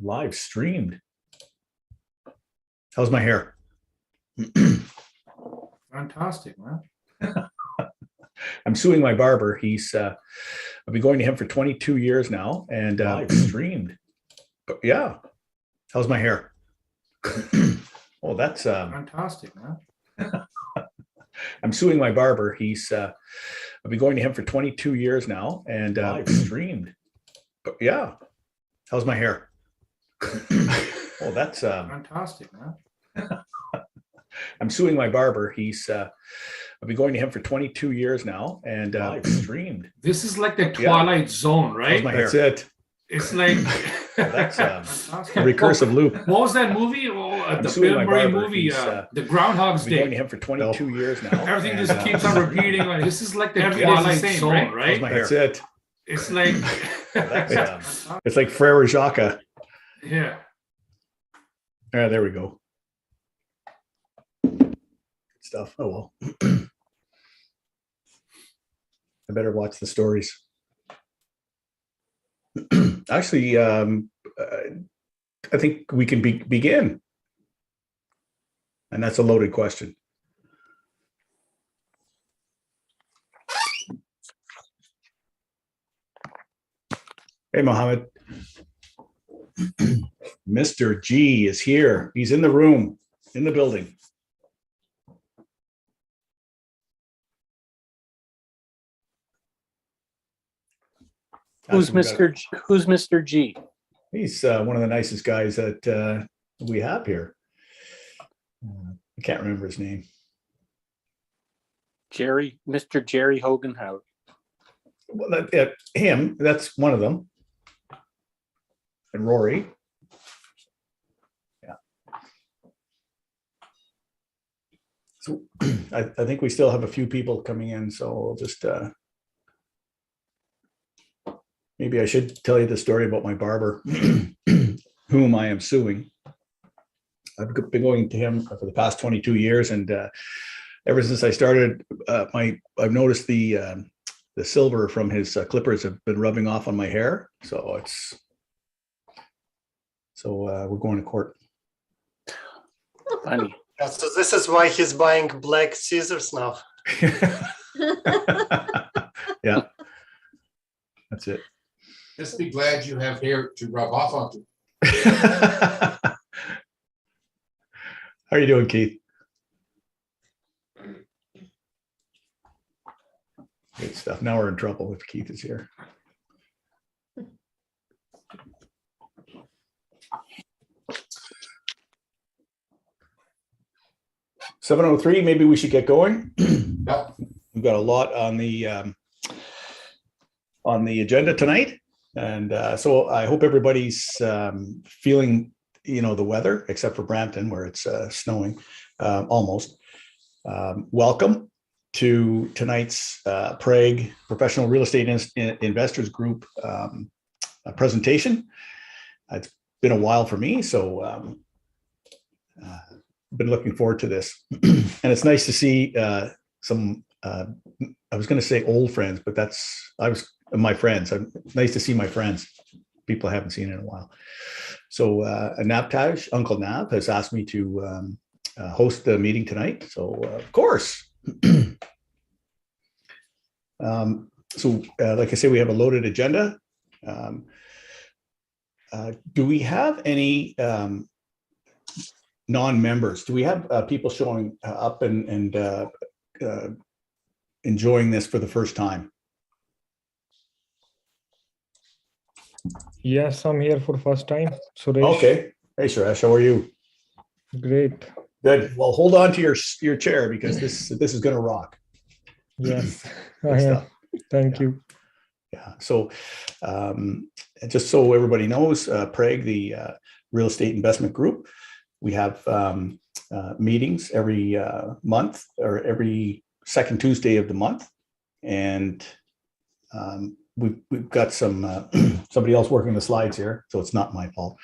Live streamed. How's my hair? Fantastic, man. I'm suing my barber. I've been going to him for 22 years now, and live streamed. Yeah. How's my hair? Oh, that's Fantastic, man. I'm suing my barber. I've been going to him for 22 years now, and live streamed. Yeah. How's my hair? Oh, that's Fantastic, man. I'm suing my barber. I've been going to him for 22 years now, and live streamed. This is like the Twilight Zone, right? How's my hair? That's it. It's like That's fantastic. a recursive loop. What was that movie? The suing Bill my Murray barber. movie, the Groundhog's I've been going to Day. him for 22 years now. Everything and, just keeps on repeating. Like, this is like the Twilight Zone, right? How's my hair? That's it. It's like It's like Frere Jacques. yeah. There we go. Good stuff. Oh well. I better watch the stories. Actually, I think we can begin. And that's a loaded question. Hey, Mohammed. Mr. G is here. He's in the room, in the building. Who's Mr. G? He's one of the nicest guys that we have here. I can't remember his name. Mr. Jerry Hogenhout. Well, him, that's one of them. And Rory. Yeah. So I think we still have a few people coming in, so we'll just maybe I should tell you the story about my barber, whom I am suing. I've been going to him for the past 22 years, and ever since I started, I've noticed the silver from his clippers have been rubbing off on my hair. So we're going to court. Funny. So this is why he's buying black scissors now. Yeah, that's it. Just be glad you have hair to rub off onto. How are you doing, Keith? Good stuff. Now we're in trouble if Keith is here. $7:03. Maybe we should get going. Yep. We've got a lot on the agenda tonight, and so I hope everybody's feeling, the weather, except for Brampton, where it's snowing almost. Welcome to tonight's Prague Professional Real Estate Investors Group presentation. It's been a while for me, so been looking forward to this. And it's nice to see some, I was going to say old friends, but my friends. It's nice to see my friends, people I haven't seen in a while. So Navtaj, Uncle Nav, has asked me to host the meeting tonight. So of course. Like I say, we have a loaded agenda. Do we have any non-members? Do we have people showing up and enjoying this for the first time? Yes, I'm here for first time. Suresh. Okay. Hey, Suresh, how are you? Great. Good. Well, hold on to your chair, because this is going to rock. Yes. Good stuff. Thank you. Yeah. So just so everybody knows, Prague, the real estate investment group, we have meetings every month, or every second Tuesday of the month. And we've got somebody else working the slides here, so it's not my fault.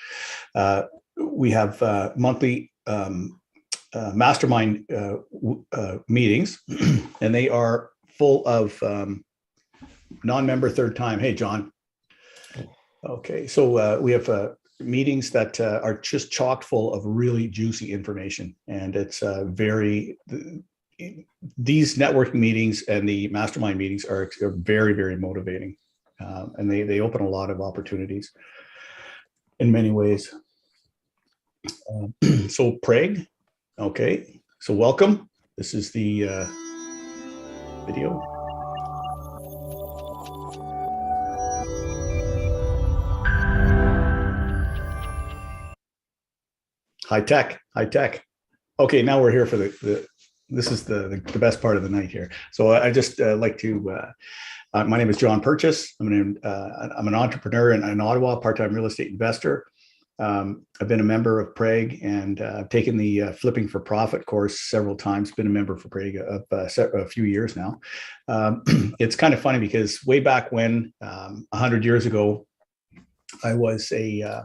We have monthly mastermind meetings, and they are full of non-member third time. Hey, John. Okay, so we have meetings that are just chock full of really juicy information. And it's these networking meetings and the mastermind meetings are very, very motivating. And they open a lot of opportunities in many ways. So Prague, okay. So welcome. This is the video. High tech. Okay, now we're here for this is the best part of the night here. So I just like to, my name is John Purchase. I'm an entrepreneur in Ottawa, part-time real estate investor. I've been a member of Prague, and I've taken the Flipping for Profit course several times. Been a member for Prague a few years now. It's kind of funny because way back when, 100 years ago, I was a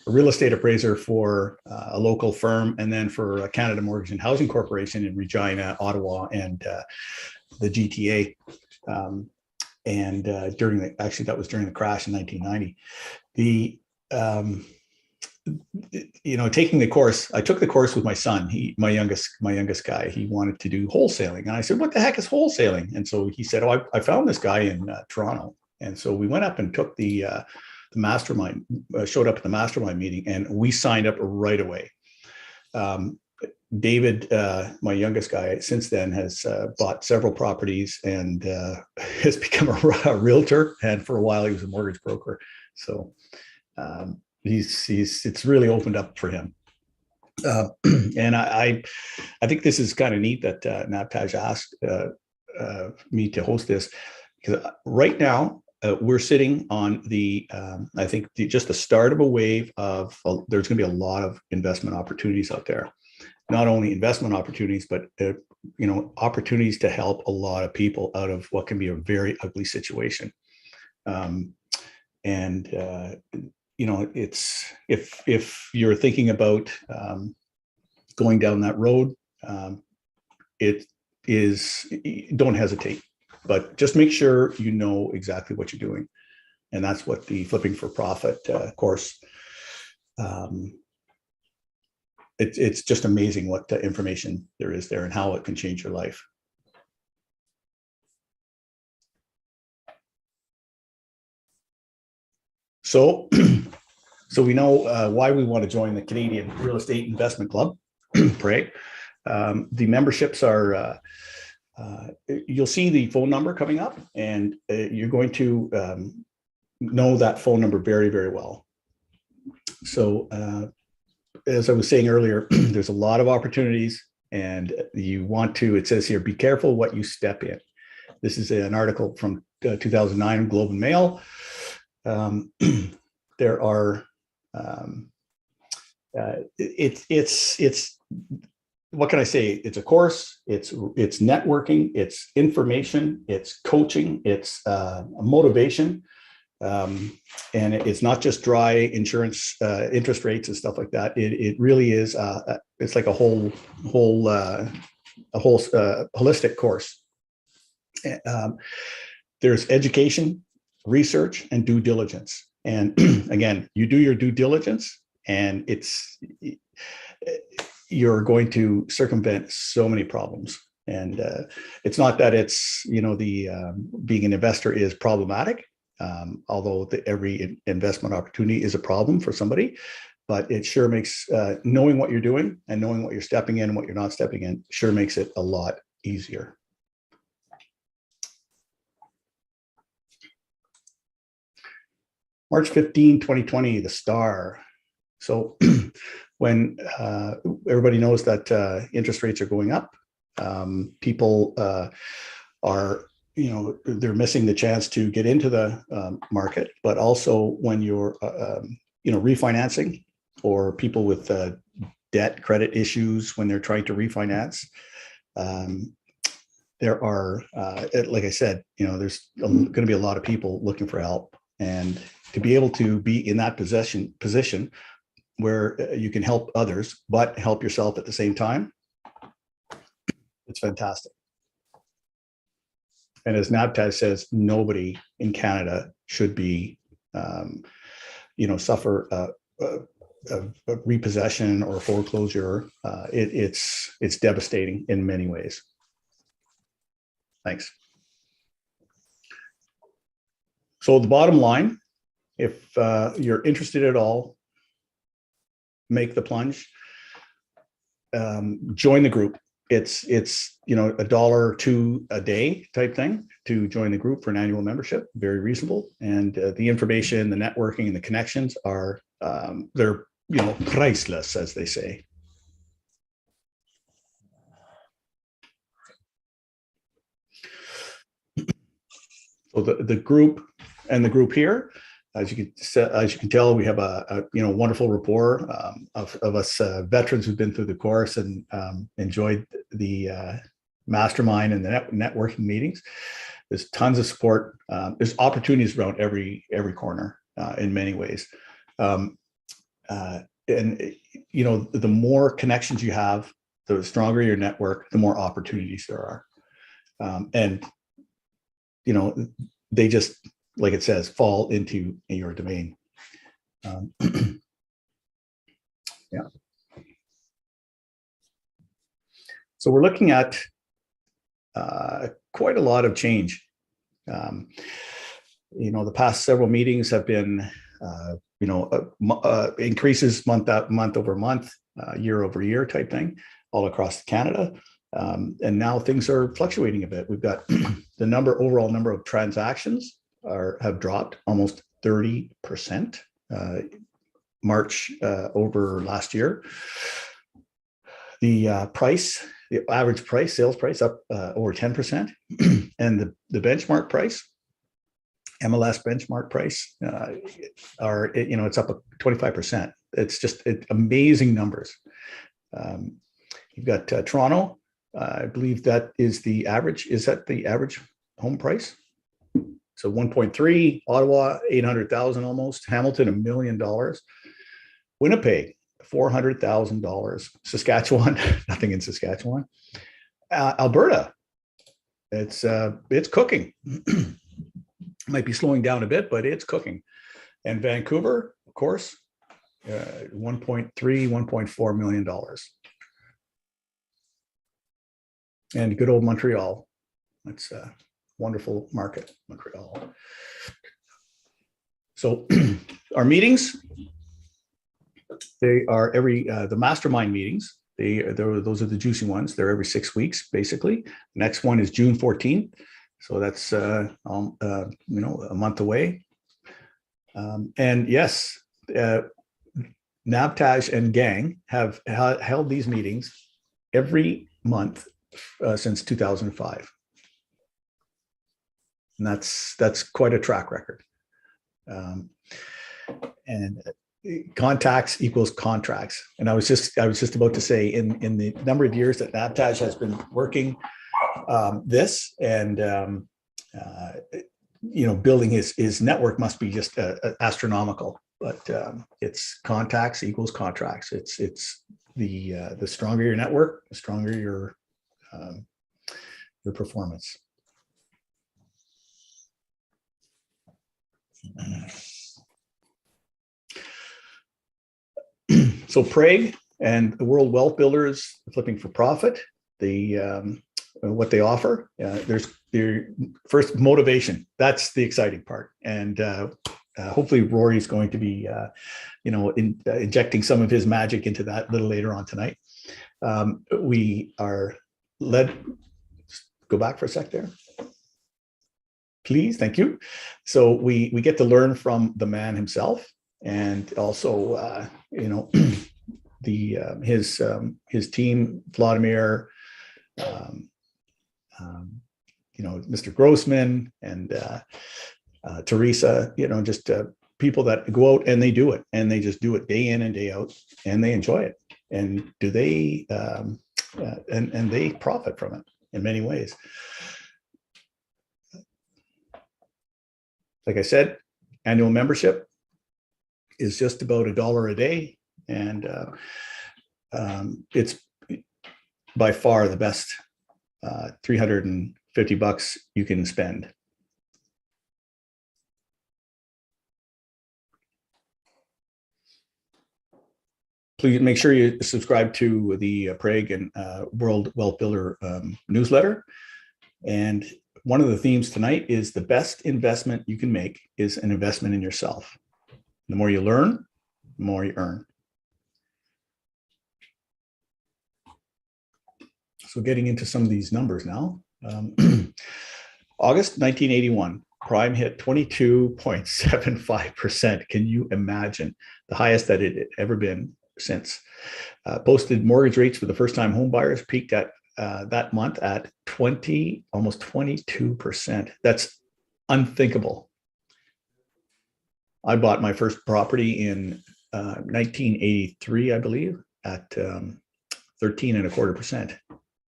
real estate appraiser for a local firm, and then for Canada Mortgage and Housing Corporation in Regina, Ottawa, and the GTA. And that was during the crash in 1990. Taking the course, I took the course with my son. My youngest guy. He wanted to do wholesaling, and I said, "What the heck is wholesaling?" And so he said, "Oh, I found this guy in Toronto." And so we went up and took the mastermind, showed up at the mastermind meeting, and we signed up right away. David, my youngest guy, since then has bought several properties and has become a realtor. And for a while, he was a mortgage broker. So it's really opened up for him. And I think this is kind of neat that NABTAJ asked me to host this, because right now, we're sitting on I think just the start of a wave of, there's going to be a lot of investment opportunities out there. Not only investment opportunities, but opportunities to help a lot of people out of what can be a very ugly situation. It's if you're thinking about going down that road, don't hesitate. But just make sure you know exactly what you're doing. And that's what the Flipping for Profit course, it's just amazing what information there is there and how it can change your life. So we know why we want to join the Canadian Real Estate Investment Club, Prague. The memberships are, you'll see the phone number coming up, and you're going to know that phone number very, very well. So as I was saying earlier, there's a lot of opportunities, and it says here, be careful what you step in. This is an article from 2009 Globe and Mail. There are, it's what can I say? It's a course, it's networking, it's information, it's coaching, it's motivation. And it's not just dry insurance, interest rates and stuff like that. It really is, it's like a whole holistic course. There's education, research, and due diligence. And again, you do your due diligence, and you're going to circumvent so many problems. And it's not that it's, being an investor is problematic, although every investment opportunity is a problem for somebody, but it sure makes knowing what you're doing and knowing what you're stepping in and what you're not stepping in sure makes it a lot easier. March 15, 2020, the star. So when everybody knows that interest rates are going up, people are, they're missing the chance to get into the market, but also when you're, refinancing, or people with debt credit issues when they're trying to refinance. There are, like I said, there's going to be a lot of people looking for help, and to be able to be in that position where you can help others, but help yourself at the same time, it's fantastic. And as NABTAJ says, nobody in Canada should be, suffer a repossession or foreclosure, it's devastating in many ways. Thanks. So the bottom line, if you're interested at all, make the plunge. Join the group. It's $1 or $2 a day type thing to join the group for an annual membership. Very reasonable, and the information, the networking, and the connections are they're priceless, as they say. So the group and the group here, as you can tell, we have a wonderful rapport of us veterans who've been through the course and enjoyed the mastermind and the networking meetings. There's tons of support. There's opportunities around every corner in many ways. And the more connections you have, the stronger your network, the more opportunities there are. And they just, like it says, fall into your domain. Yeah. So we're looking at quite a lot of change. The past several meetings have been, increases month over month, year over year type thing, all across Canada. And now things are fluctuating a bit. We've got the overall number of transactions have dropped almost 30% March over last year. The average price, sales price up over 10%, and the benchmark price, MLS benchmark price, it's up 25%. It's amazing numbers. You've got Toronto. I believe that is the average. Is that the average home price? So 1.3, Ottawa, 800,000 almost, Hamilton, $1 million, Winnipeg, $400,000, Saskatchewan, nothing in Saskatchewan, Alberta, it's cooking. Might be slowing down a bit, but it's cooking. And Vancouver, of course, $1.3, $1.4 million. And good old Montreal. That's a wonderful market, Montreal. So our meetings, they are the mastermind meetings. Those are the juicy ones. They're every 6 weeks, basically. Next one is June 14th. So that's a month away. And yes, Nabtaj and gang have held these meetings every month since 2005. And that's quite a track record. And contacts equals contracts. And I was just about to say, in the number of years that Nabtaj has been working this and building his network must be just astronomical. But it's contacts equals contracts. It's the stronger your network, the stronger your performance. So Prague and the World Wealth Builders Flipping for Profit, what they offer, there's their first motivation. That's the exciting part. And hopefully Rory's going to be, injecting some of his magic into that a little later on tonight. We are led, go back for a sec there. Please, thank you. So we get to learn from the man himself, and also, his team, Vladimir, Mr. Grossman and Teresa, just people that go out and they do it, and they just do it day in and day out, and they enjoy it, and they profit from it in many ways. Like I said, annual membership is just about $1 a day, and it's by far the best $350 you can spend. please make sure you subscribe to the Prague and World Wealth Builder newsletter. And one of the themes tonight is the best investment you can make is an investment in yourself. The more you learn, the more you earn. So getting into some of these numbers now. August 1981, prime hit 22.75%. Can you imagine? The highest that it had ever been since. Posted mortgage rates for the first-time home buyers peaked at that month at almost 22%. That's unthinkable. I bought my first property in 1983, I believe, at 13.25%.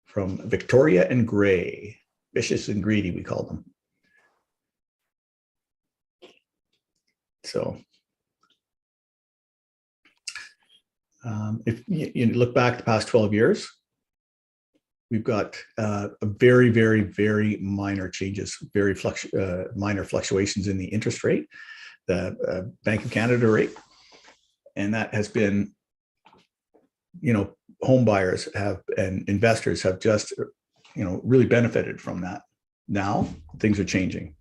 From Victoria and Gray, vicious and greedy, we call them. So if you look back the past 12 years, we've got a very, very, very minor changes, very minor fluctuations in the interest rate, the Bank of Canada rate, and that has been, home buyers and investors have just, really benefited from that. Now things are changing.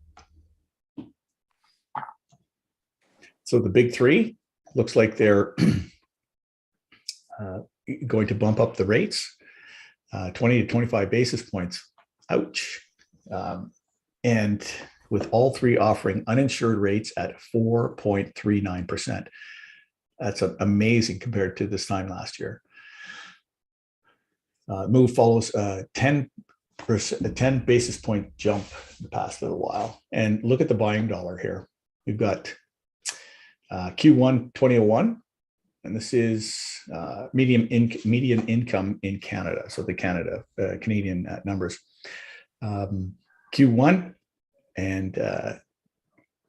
So the big three looks like they're going to bump up the rates, 20 to 25 basis points. Ouch. And with all three offering uninsured rates at 4.39%. That's amazing compared to this time last year. Move follows 10 basis point jump in the past little while. And look at the buying dollar here. We've got Q1 2001, and this is median income in Canada. So the Canadian numbers. Q1 and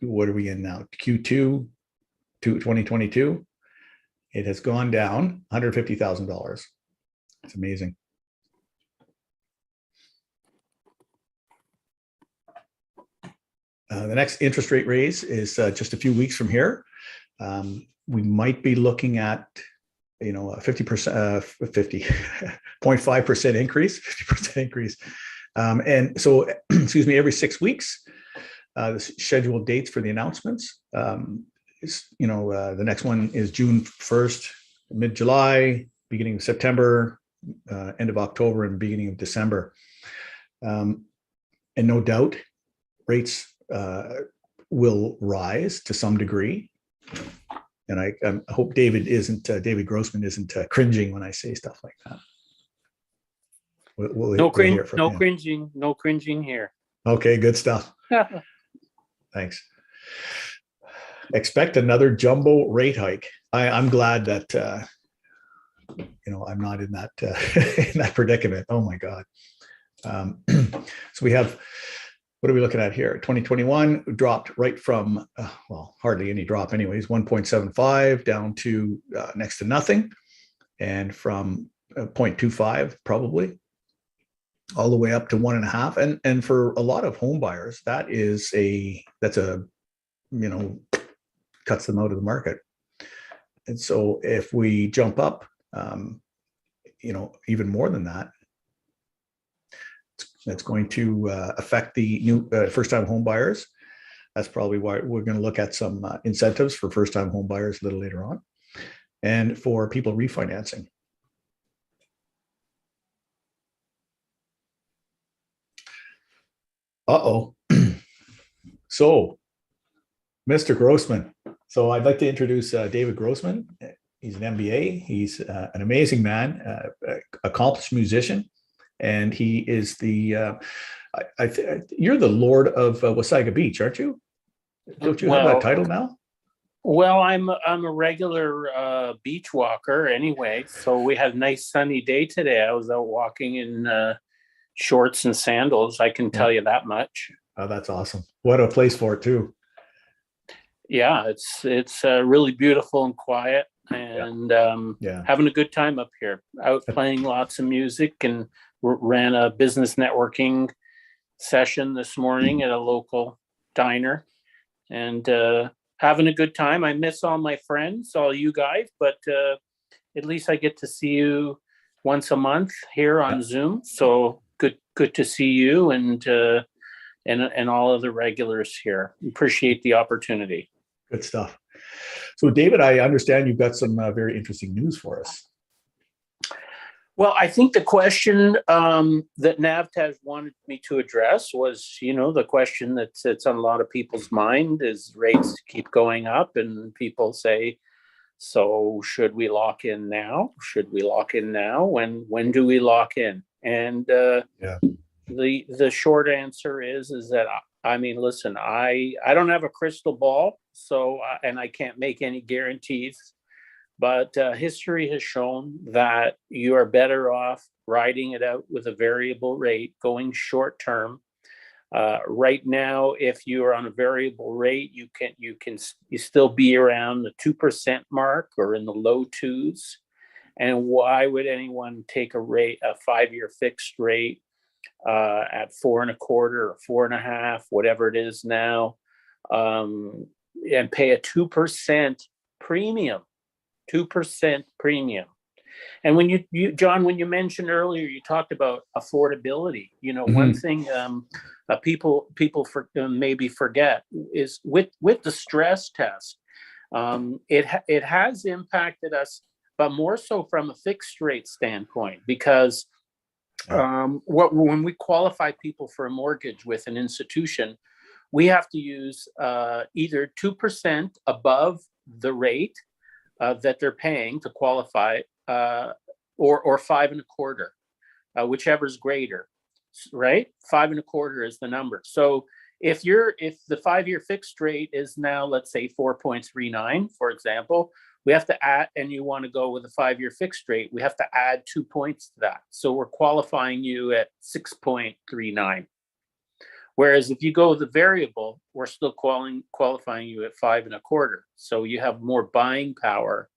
what are we in now? Q2 2022. It has gone down $150,000. It's amazing. The next interest rate raise is just a few weeks from here. We might be looking at, a 0.5% increase, 50% increase. And so, excuse me, every 6 weeks, the scheduled dates for the announcements. The next one is June 1st, mid-July, beginning of September, end of October, and beginning of December. And no doubt, rates will rise to some degree. And I hope David Grossman isn't cringing when I say stuff like that. No cringing here. Okay, good stuff. Thanks. Expect another jumbo rate hike. I'm glad that I'm not in that in that predicament. Oh my God. So we have, what are we looking at here? 2021 dropped right from, hardly any drop anyways, 1.75 down to next to nothing. And from 0.25 probably all the way up to 1.5. And for a lot of home buyers, that's cuts them out of the market. And so if we jump up, even more than that, that's going to affect the new first-time home buyers. That's probably why we're going to look at some incentives for first-time home buyers a little later on, and for people refinancing. So, Mr. Grossman. So I'd like to introduce David Grossman. He's an MBA. He's an amazing man, accomplished musician. And he is you're the Lord of Wasaga Beach, aren't you? Don't you have that title now? Well, I'm a regular beach walker anyway. So we had a nice sunny day today. I was out walking in shorts and sandals. I can tell you that much. Oh, that's awesome. What a place for it too. Yeah, it's really beautiful and quiet, and having a good time up here. Out playing lots of music, and ran a business networking session this morning at a local diner, and having a good time. I miss all my friends, all you guys, but at least I get to see you once a month here on Zoom. So good to see you and all of the regulars here. Appreciate the opportunity. Good stuff. So David, I understand you've got some very interesting news for us. Well, I think the question that Navtaj wanted me to address was, the question that sits on a lot of people's mind is rates keep going up, and people say, so should we lock in now? Should we lock in now? When do we lock in? And the short answer is that, listen, I don't have a crystal ball, so and I can't make any guarantees. But history has shown that you are better off riding it out with a variable rate, going short term. Right now, if you are on a variable rate, you still be around the 2% mark or in the low twos. And why would anyone take a 5-year fixed rate at 4.25 or 4.5, whatever it is now, and pay a 2% premium? 2% premium. And when you John, when you mentioned earlier, you talked about affordability. One thing people maybe forget is with the stress test, it has impacted us, but more so from a fixed rate standpoint, because when we qualify people for a mortgage with an institution, we have to use either 2% above the rate that they're paying to qualify, or 5.25, whichever is greater, right? 5.25 is the number. So if the 5-year fixed rate is now, let's say 4.39, for example, we have to add, and you want to go with a 5-year fixed rate, we have to add 2 points to that. So we're qualifying you at 6.39. Whereas if you go with the variable, we're still qualifying you at 5.25. So you have more buying power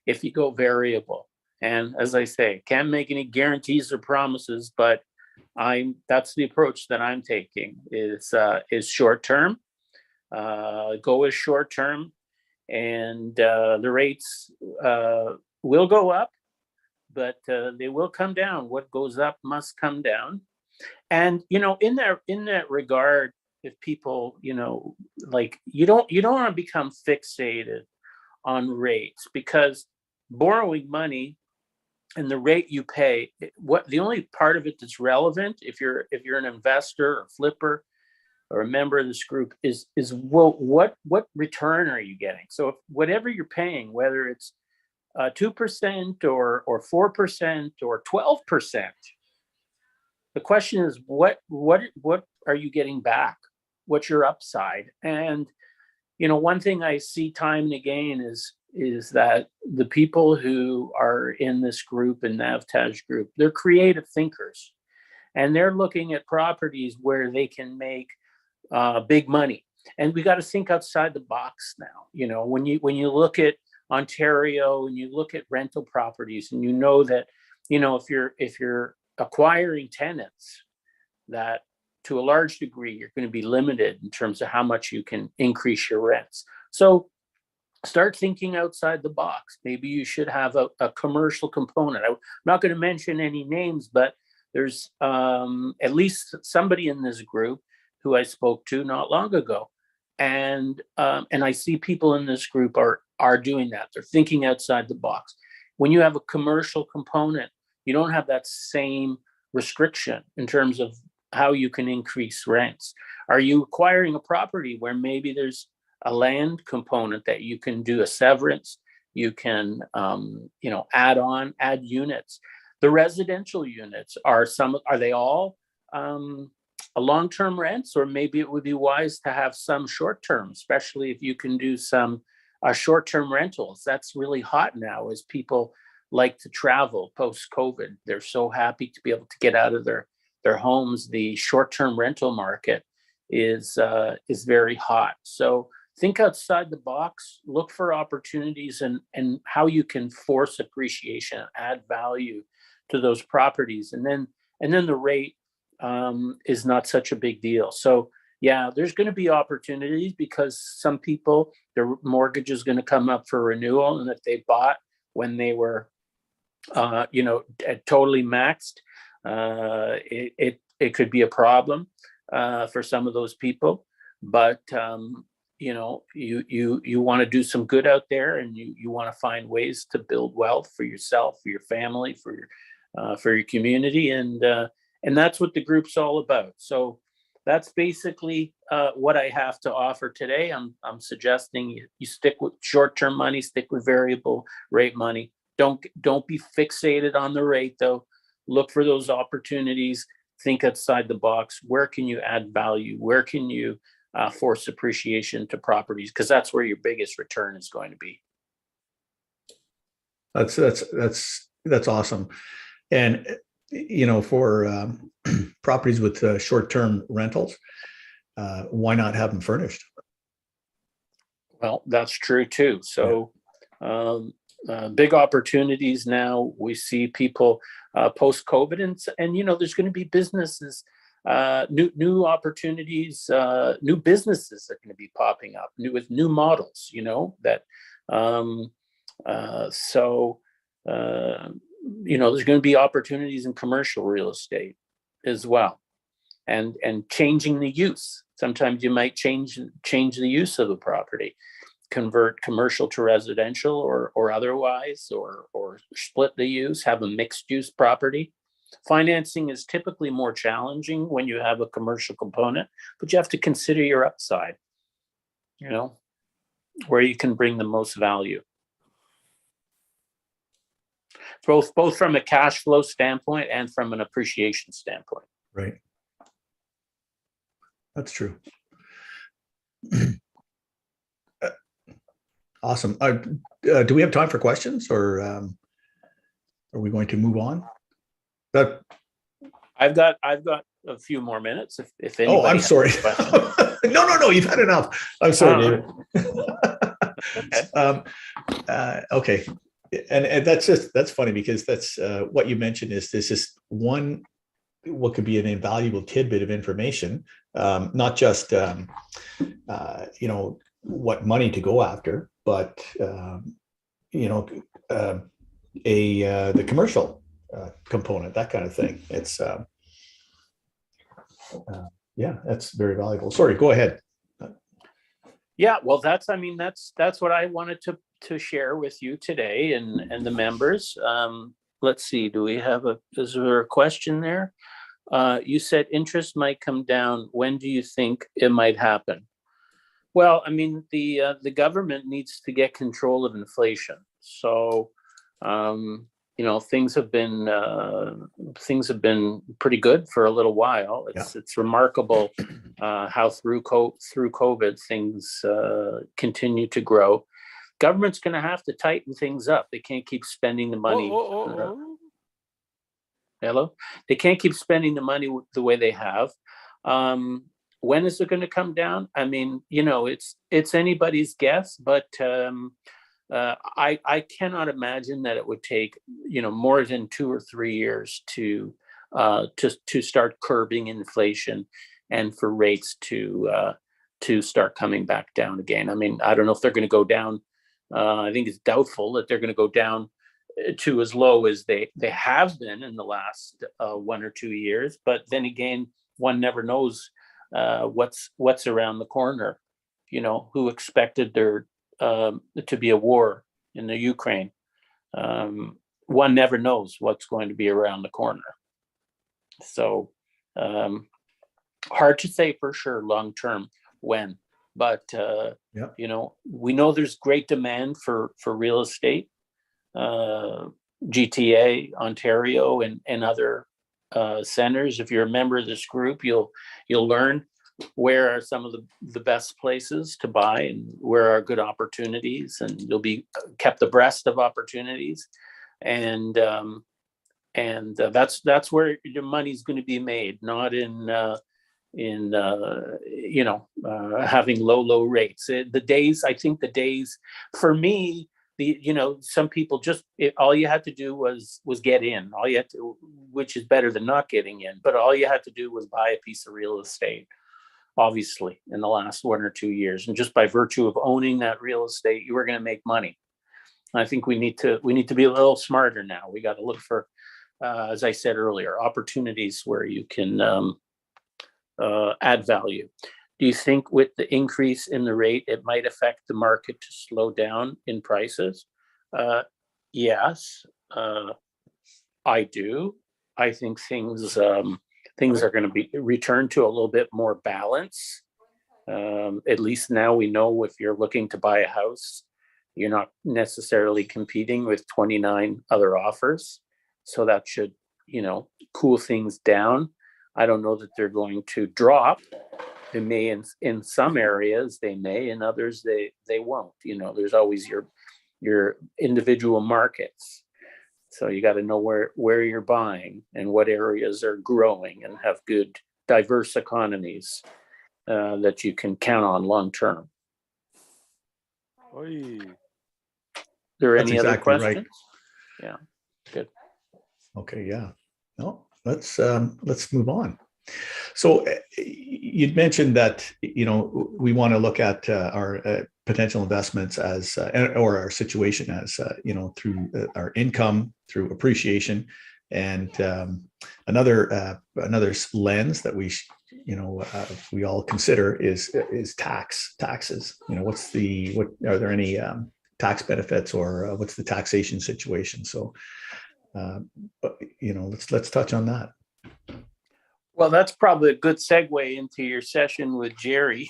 if you go variable. And as I say, can't make any guarantees or promises, but that's the approach that I'm taking is short term. Go as short term, and the rates will go up, but they will come down. What goes up must come down. And in that regard, if people, you don't want to become fixated on rates, because borrowing money and the rate you pay, the only part of it that's relevant, if you're an investor or flipper or a member of this group, is what return are you getting? So if whatever you're paying, whether it's 2% or 4% or 12%. The question is, what are you getting back? What's your upside? And one thing I see time and again is that the people who are in this group, in Navtaj group, they're creative thinkers, and they're looking at properties where they can make big money. And we got to think outside the box now. When you look at Ontario and you look at rental properties, and that if you're acquiring tenants, that to a large degree you're going to be limited in terms of how much you can increase your rents. So start thinking outside the box. Maybe you should have a commercial component. I'm not going to mention any names, but there's at least somebody in this group who I spoke to not long ago, and I see people in this group are doing that. They're thinking outside the box. When you have a commercial component, you don't have that same restriction in terms of how you can increase rents. Are you acquiring a property where maybe there's a land component that you can do a severance, you can add units? The residential units are they all long-term rents, or maybe it would be wise to have some short-term, especially if you can do some short-term rentals. That's really hot now as people like to travel post-COVID. They're so happy to be able to get out of their homes. The short-term rental market is very hot. So think outside the box, look for opportunities and how you can force appreciation, add value to those properties. And then the rate is not such a big deal. So yeah, there's going to be opportunities because some people, their mortgage is going to come up for renewal. And if they bought when they were totally maxed, it could be a problem for some of those people. But you want to do some good out there, and you want to find ways to build wealth for yourself, for your family, for your community, and that's what the group's all about. So that's basically what I have to offer today. I'm suggesting you stick with short-term money, stick with variable rate money. Don't be fixated on the rate, though. Look for those opportunities. Think outside the box. Where can you add value? Where can you force appreciation to properties? Because that's where your biggest return is going to be. That's awesome. And for properties with short-term rentals, why not have them furnished? Well, that's true too. So big opportunities now. We see people post-COVID, and there's going to be businesses, new opportunities, new businesses are going to be popping up with new models. That there's going to be opportunities in commercial real estate as well, and changing the use. Sometimes you might change the use of the property, convert commercial to residential or otherwise, or split the use, have a mixed use property. Financing is typically more challenging when you have a commercial component, but you have to consider your upside, where you can bring the most value. Both from a cash flow standpoint and from an appreciation standpoint. Right. That's true. Awesome. Do we have time for questions, or are we going to move on? I've got a few more minutes. If anybody. Oh, I'm sorry. No. You've had enough. I'm sorry, David. Okay. And that's funny, because that's what you mentioned is this is one, what could be an invaluable tidbit of information, not just what money to go after, but the commercial component, that kind of thing. It's that's very valuable. Sorry, go ahead. Yeah, well, that's what I wanted to share with you today and the members. Let's see, is there a question there? You said interest might come down. When do you think it might happen? Well, the government needs to get control of inflation. So, things have been pretty good for a little while. It's remarkable how through COVID things continue to grow. Government's going to have to tighten things up. They can't keep spending the money. Hello? They can't keep spending the money the way they have. When is it going to come down? It's anybody's guess, but I cannot imagine that it would take more than 2 or 3 years to start curbing inflation and for rates to start coming back down again. I don't know if they're going to go down. I think it's doubtful that they're going to go down to as low as they have been in the last 1 or 2 years. But then again, one never knows what's around the corner. Who expected there to be a war in the Ukraine? One never knows what's going to be around the corner. So hard to say for sure long term when, but we know there's great demand for real estate. GTA, Ontario, and other centers. If you're a member of this group, you'll learn where are some of the best places to buy and where are good opportunities, and you'll be kept abreast of opportunities. And that's where your money's going to be made, not in having low rates. I think the days for me, some people all you had to do was get in. All you had to, which is better than not getting in, but all you had to do was buy a piece of real estate, obviously, in the last 1 or 2 years. And just by virtue of owning that real estate, you were going to make money. I think we need to be a little smarter now. We got to look for, as I said earlier, opportunities where you can add value. Do you think with the increase in the rate, it might affect the market to slow down in prices? Yes, I do. I think things are going to be returned to a little bit more balance. At least now we know if you're looking to buy a house, you're not necessarily competing with 29 other offers. So that should, cool things down. I don't know that they're going to drop. They may in some areas, they may, in others they won't. There's always your individual markets. So you got to know where you're buying and what areas are growing and have good diverse economies that you can count on long term. There any other questions? Right. Yeah, good. Okay, yeah. No, let's move on. So you'd mentioned that we want to look at our potential investments as or our situation as through our income, through appreciation, and another lens that we all consider is taxes. What are there any tax benefits or what's the taxation situation? So let's touch on that. Well, that's probably a good segue into your session with Jerry.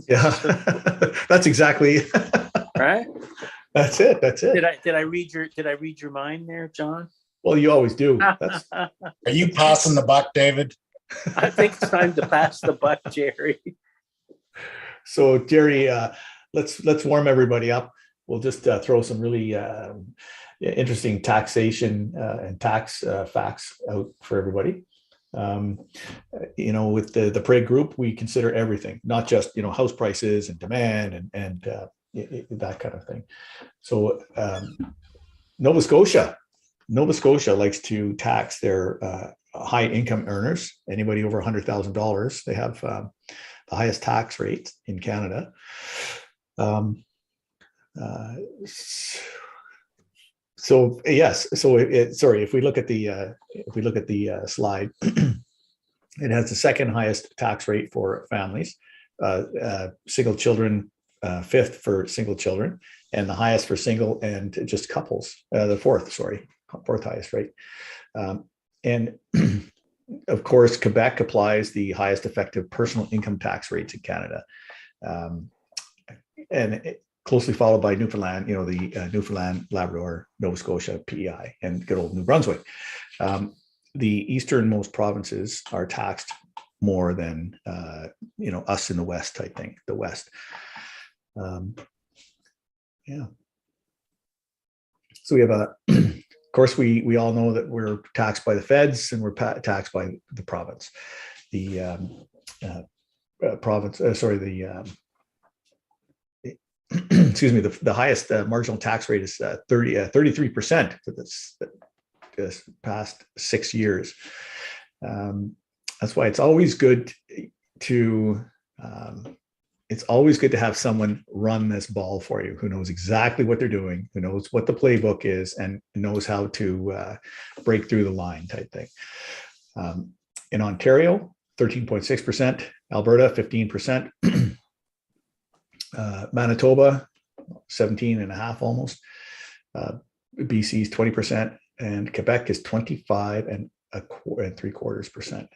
Yeah, that's exactly right. That's it. Did I read your mind there, John? Well, you always do. Are you passing the buck, David? I think it's time to pass the buck, Jerry. So, Jerry, let's warm everybody up. We'll just throw some really interesting taxation and tax facts out for everybody. With the Prague Group, we consider everything, not just house prices and demand and that kind of thing. So Nova Scotia likes to tax their high income earners. Anybody over $100,000, they have the highest tax rate in Canada. So yes, if we look at the slide, it has the second highest tax rate for families, single children, fifth for single children, and the highest for single and just couples, the fourth highest rate. And of course, Quebec applies the highest effective personal income tax rates in Canada. And closely followed by Newfoundland, the Newfoundland, Labrador, Nova Scotia, PEI, and good old New Brunswick. The easternmost provinces are taxed more than, us in the West type thing, the West. Yeah. So we have of course, we all know that we're taxed by the feds and we're taxed by the province. The excuse me, the highest marginal tax rate is 33% for this past 6 years. That's why it's always good to have someone run this ball for you who knows exactly what they're doing, who knows what the playbook is, and knows how to break through the line type thing. In Ontario, 13.6%, Alberta, 15%. Manitoba, 17.5 almost. BC is 20%, and Quebec is 25.75%.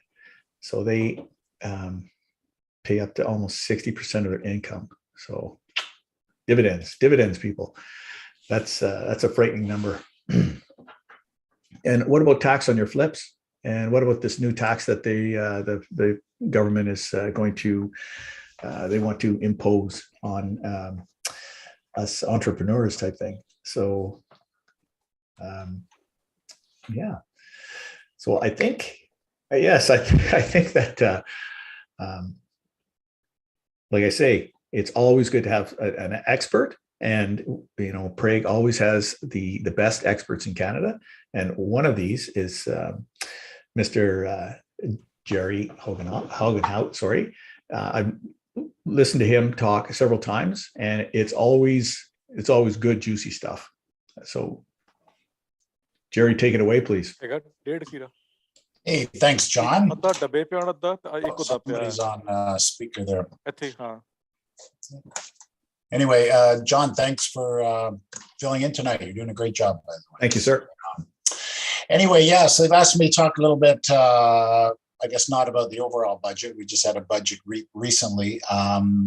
So they pay up to almost 60% of their income. So dividends, people. That's a frightening number. And what about tax on your flips? And what about this new tax that the government is going to they want to impose on us entrepreneurs type thing? So yeah. So I think yes, I think that like I say, it's always good to have an expert, and Prague always has the best experts in Canada, and one of these is Mr. Jerry Hogenhout. Sorry, I've listened to him talk several times, and it's always good, juicy stuff. So Jerry, take it away, please. Hey, thanks, John. Somebody's on speaker there. Anyway, John, thanks for filling in tonight. You're doing a great job, by the way. Thank you, sir. Anyway, yeah, so they've asked me to talk a little bit, I guess not about the overall budget. We just had a budget recently.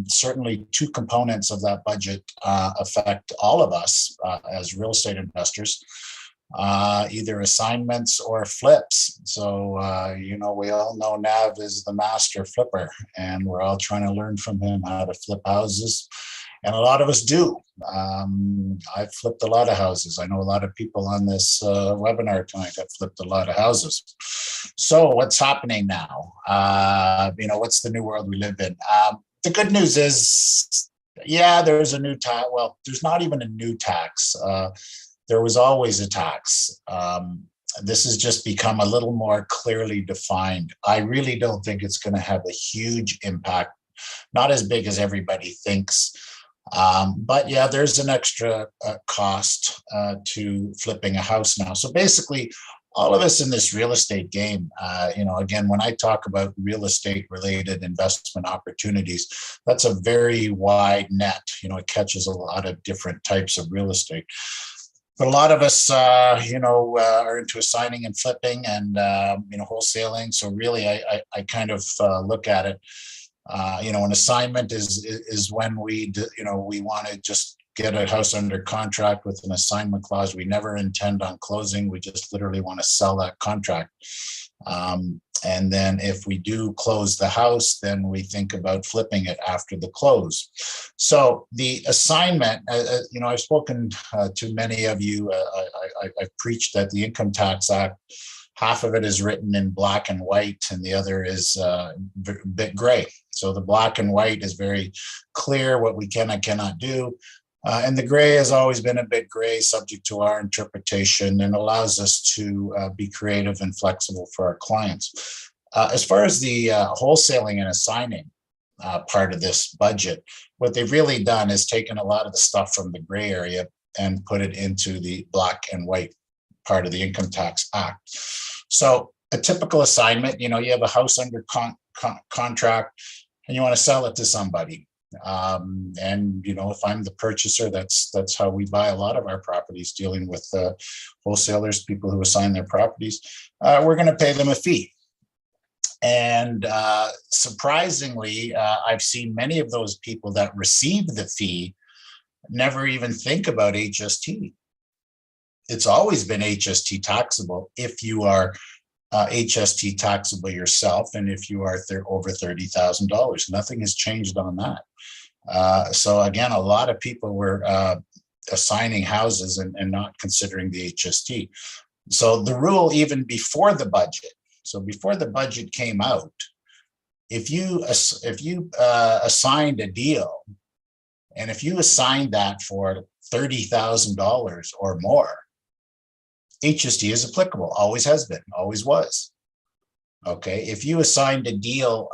Certainly two components of that budget affect all of us as real estate investors, either assignments or flips. So, we all know Nav is the master flipper, and we're all trying to learn from him how to flip houses. And a lot of us do. I've flipped a lot of houses. I know a lot of people on this webinar tonight have flipped a lot of houses. So what's happening now? What's the new world we live in? The good news is, yeah, there's a new tax. Well, there's not even a new tax. There was always a tax. This has just become a little more clearly defined. I really don't think it's going to have a huge impact, not as big as everybody thinks. But yeah, there's an extra cost to flipping a house now. So basically, all of us in this real estate game, again, when I talk about real estate related investment opportunities, that's a very wide net. It catches a lot of different types of real estate. But a lot of us, are into assigning and flipping and, wholesaling. So really, I kind of look at it. An assignment is when we want to just get a house under contract with an assignment clause. We never intend on closing. We just literally want to sell that contract. And then if we do close the house, then we think about flipping it after the close. So the assignment, I've spoken to many of you. I've preached that the Income Tax Act, half of it is written in black and white, and the other is a bit gray. So the black and white is very clear what we can and cannot do. And the gray has always been a bit gray, subject to our interpretation, and allows us to be creative and flexible for our clients. As far as the wholesaling and assigning part of this budget, what they've really done is taken a lot of the stuff from the gray area and put it into the black and white part of the Income Tax Act. So a typical assignment, you have a house under contract and you want to sell it to somebody. If I'm the purchaser, that's how we buy a lot of our properties, dealing with wholesalers, people who assign their properties. We're going to pay them a fee. And surprisingly, I've seen many of those people that receive the fee never even think about HST. It's always been HST taxable if you are HST taxable yourself, and if you are over $30,000. Nothing has changed on that. So again, a lot of people were assigning houses and not considering the HST. So the rule, even before the budget, before the budget came out, if you assigned a deal, and if you assigned that for $30,000 or more, HST is applicable, always has been, always was. Okay, if you assigned a deal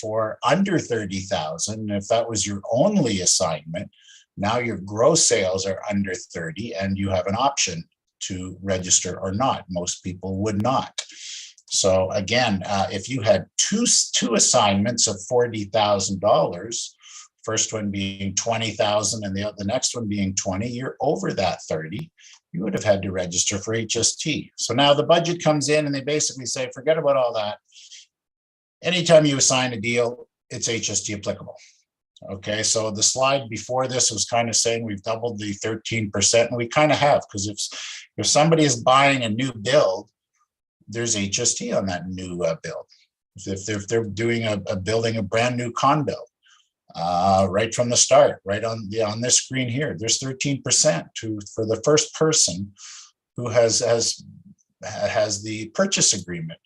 for under 30,000, if that was your only assignment, now your gross sales are under 30 and you have an option to register or not. Most people would not. So again, if you had two assignments of $40,000, first one being 20,000 and the next one being 20, you're over that 30. You would have had to register for HST. So now the budget comes in and they basically say, forget about all that. Anytime you assign a deal, it's HST applicable. Okay, so the slide before this was kind of saying we've doubled the 13%, and we kind of have, because if somebody is buying a new build, there's HST on that new build. If they're doing building a brand new condo, right from the start, right on this screen here, there's 13% for the first person who has the purchase agreement.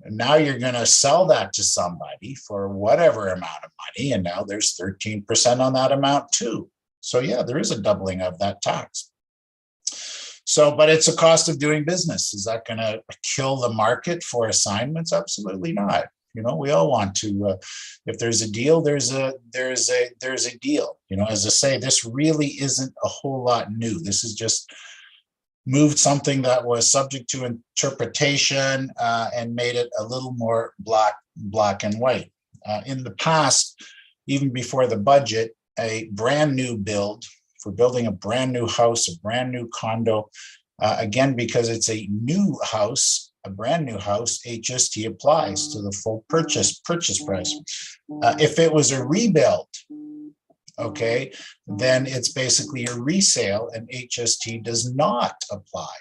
And now you're going to sell that to somebody for whatever amount of money, and now there's 13% on that amount too. So yeah, there is a doubling of that tax. So, but it's a cost of doing business. Is that going to kill the market for assignments? Absolutely not. We all want to, if there's a deal, there's a deal. As I say, this really isn't a whole lot new. This is just moved something that was subject to interpretation and made it a little more black and white. In the past, even before the budget, a brand new build for building a brand new house, a brand new condo, again, because it's a new house, a brand new house, HST applies to the full purchase price. If it was a rebuild, okay, then it's basically a resale and HST does not apply.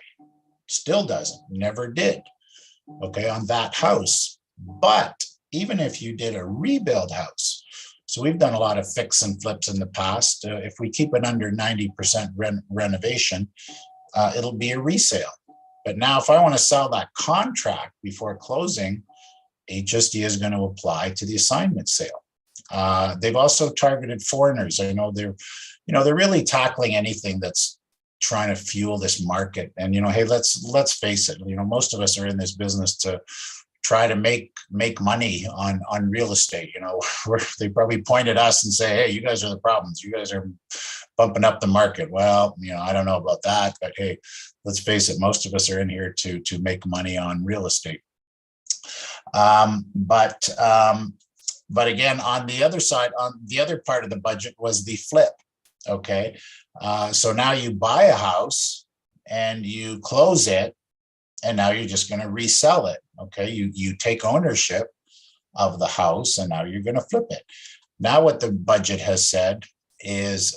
Still doesn't, never did, okay, on that house. But even if you did a rebuild house, so we've done a lot of fix and flips in the past. If we keep it under 90% renovation, it'll be a resale. But now if I want to sell that contract before closing, HST is going to apply to the assignment sale. They've also targeted foreigners. I know they're really tackling anything that's trying to fuel this market. And, hey, let's face it, most of us are in this business to try to make money on real estate. They probably point at us and say, hey, you guys are the problems. You guys are bumping up the market. Well, I don't know about that, but hey, let's face it, most of us are in here to make money on real estate. But again, on the other side, on the other part of the budget was the flip. Okay. So now you buy a house and you close it, and now you're just going to resell it. Okay. You take ownership of the house and now you're going to flip it. Now what the budget has said is,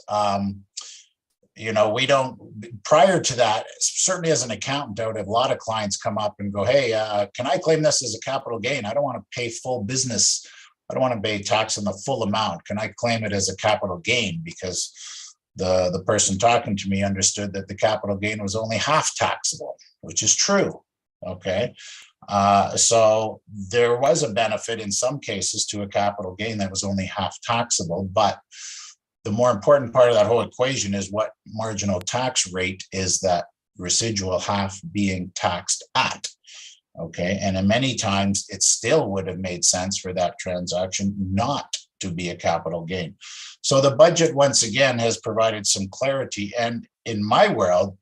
we don't, prior to that, certainly as an accountant, I would have a lot of clients come up and go, hey, can I claim this as a capital gain? I don't want to pay full business. I don't want to pay tax on the full amount. Can I claim it as a capital gain? Because the person talking to me understood that the capital gain was only half taxable, which is true. Okay. So there was a benefit in some cases to a capital gain that was only half taxable, but the more important part of that whole equation is what marginal tax rate is that residual half being taxed at. Okay. And in many times it still would have made sense for that transaction not to be a capital gain. So the budget once again has provided some clarity. And in my world,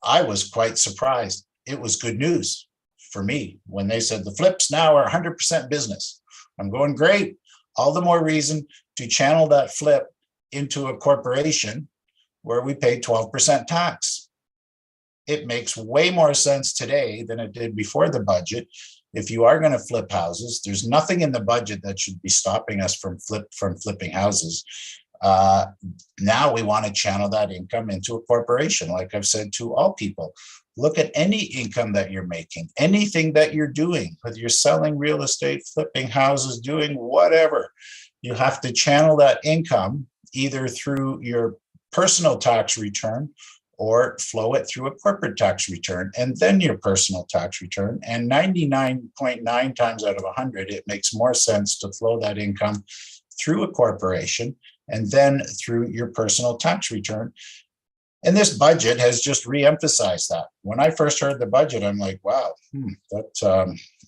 I was quite surprised. It was good news for me when they said the flips now are 100% business. I'm going, great. All the more reason to channel that flip into a corporation where we pay 12% tax. It makes way more sense today than it did before the budget. If you are going to flip houses, there's nothing in the budget that should be stopping us from flipping houses. Now we want to channel that income into a corporation. Like I've said to all people, look at any income that you're making, anything that you're doing, whether you're selling real estate, flipping houses, doing whatever, you have to channel that income either through your personal tax return or flow it through a corporate tax return and then your personal tax return. And 99.9 times out of 100, it makes more sense to flow that income through a corporation and then through your personal tax return. And this budget has just re-emphasized that. When I first heard the budget, I'm like, wow, that's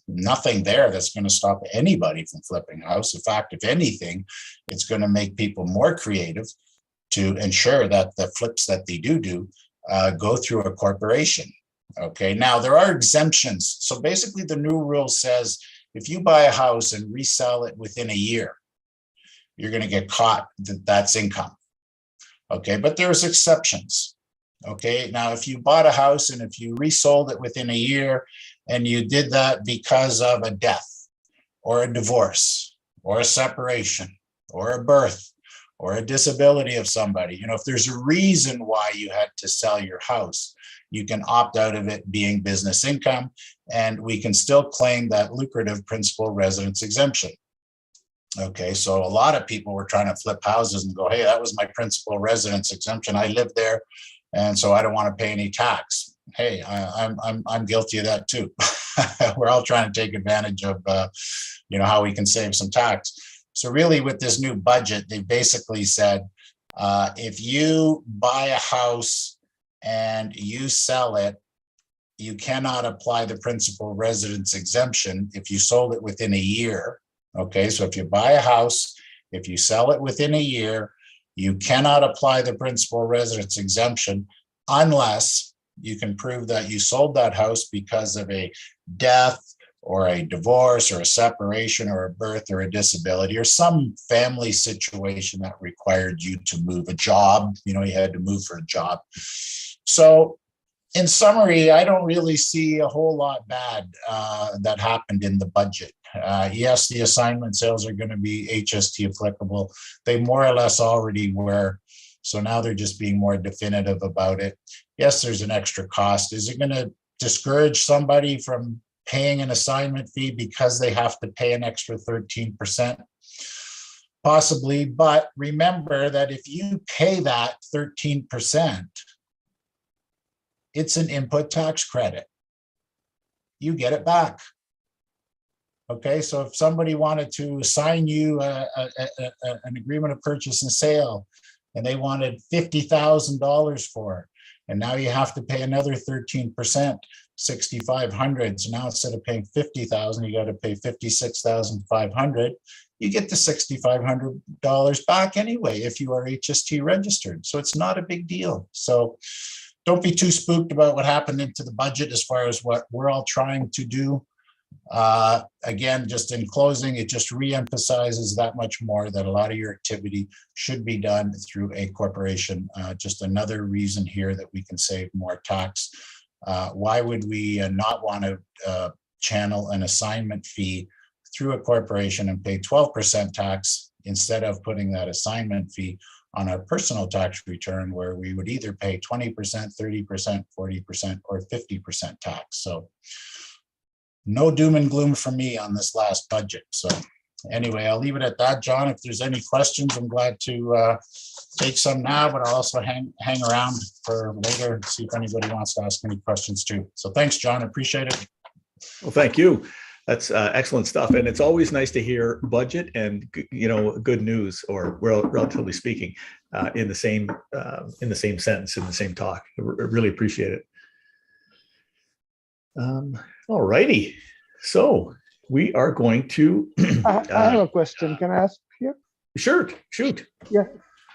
nothing there that's going to stop anybody from flipping a house. In fact, if anything, it's going to make people more creative to ensure that the flips that they do go through a corporation. Okay, now there are exemptions. So basically the new rule says if you buy a house and resell it within a year, you're going to get caught that that's income. Okay, but there's exceptions. Okay, now if you bought a house and if you resold it within a year and you did that because of a death or a divorce or a separation or a birth or a disability of somebody, if there's a reason why you had to sell your house, you can opt out of it being business income, and we can still claim that lucrative principal residence exemption. Okay, so a lot of people were trying to flip houses and go, hey, that was my principal residence exemption. I live there, and so I don't want to pay any tax. Hey, I'm guilty of that too. We're all trying to take advantage of, how we can save some tax. So really with this new budget, they basically said, if you buy a house and you sell it, you cannot apply the principal residence exemption if you sold it within a year. Okay, so if you buy a house, if you sell it within a year, you cannot apply the principal residence exemption unless you can prove that you sold that house because of a death or a divorce or a separation or a birth or a disability or some family situation that required you to move, a job, you had to move for a job. So in summary, I don't really see a whole lot bad that happened in the budget. Yes, the assignment sales are going to be HST applicable. They more or less already were. So now they're just being more definitive about it. Yes, there's an extra cost. Is it going to discourage somebody from paying an assignment fee because they have to pay an extra 13%? Possibly, but remember that if you pay that 13%, it's an input tax credit. You get it back. Okay, so if somebody wanted to assign you an agreement of purchase and sale, and they wanted $50,000 for it, and now you have to pay another 13%, $6,500. So now instead of paying $50,000, you got to pay $56,500. You get the $6,500 back anyway if you are HST registered. So it's not a big deal. So don't be too spooked about what happened into the budget as far as what we're all trying to do. Again, just in closing, it just reemphasizes that much more that a lot of your activity should be done through a corporation. Just another reason here that we can save more tax. Why would we not want to channel an assignment fee through a corporation and pay 12% tax instead of putting that assignment fee on our personal tax return, where we would either pay 20%, 30%, 40%, or 50% tax? So no doom and gloom for me on this last budget. So anyway, I'll leave it at that. John, if there's any questions, I'm glad to take some now, but I'll also hang around for later and see if anybody wants to ask any questions too. So thanks, John. I appreciate it. Well, thank you. That's excellent stuff. And it's always nice to hear budget and, good news, or relatively speaking, in the same sentence, in the same talk. I really appreciate it. All righty. So we are going to. I have a question. Can I ask here? Sure. Shoot. Yeah.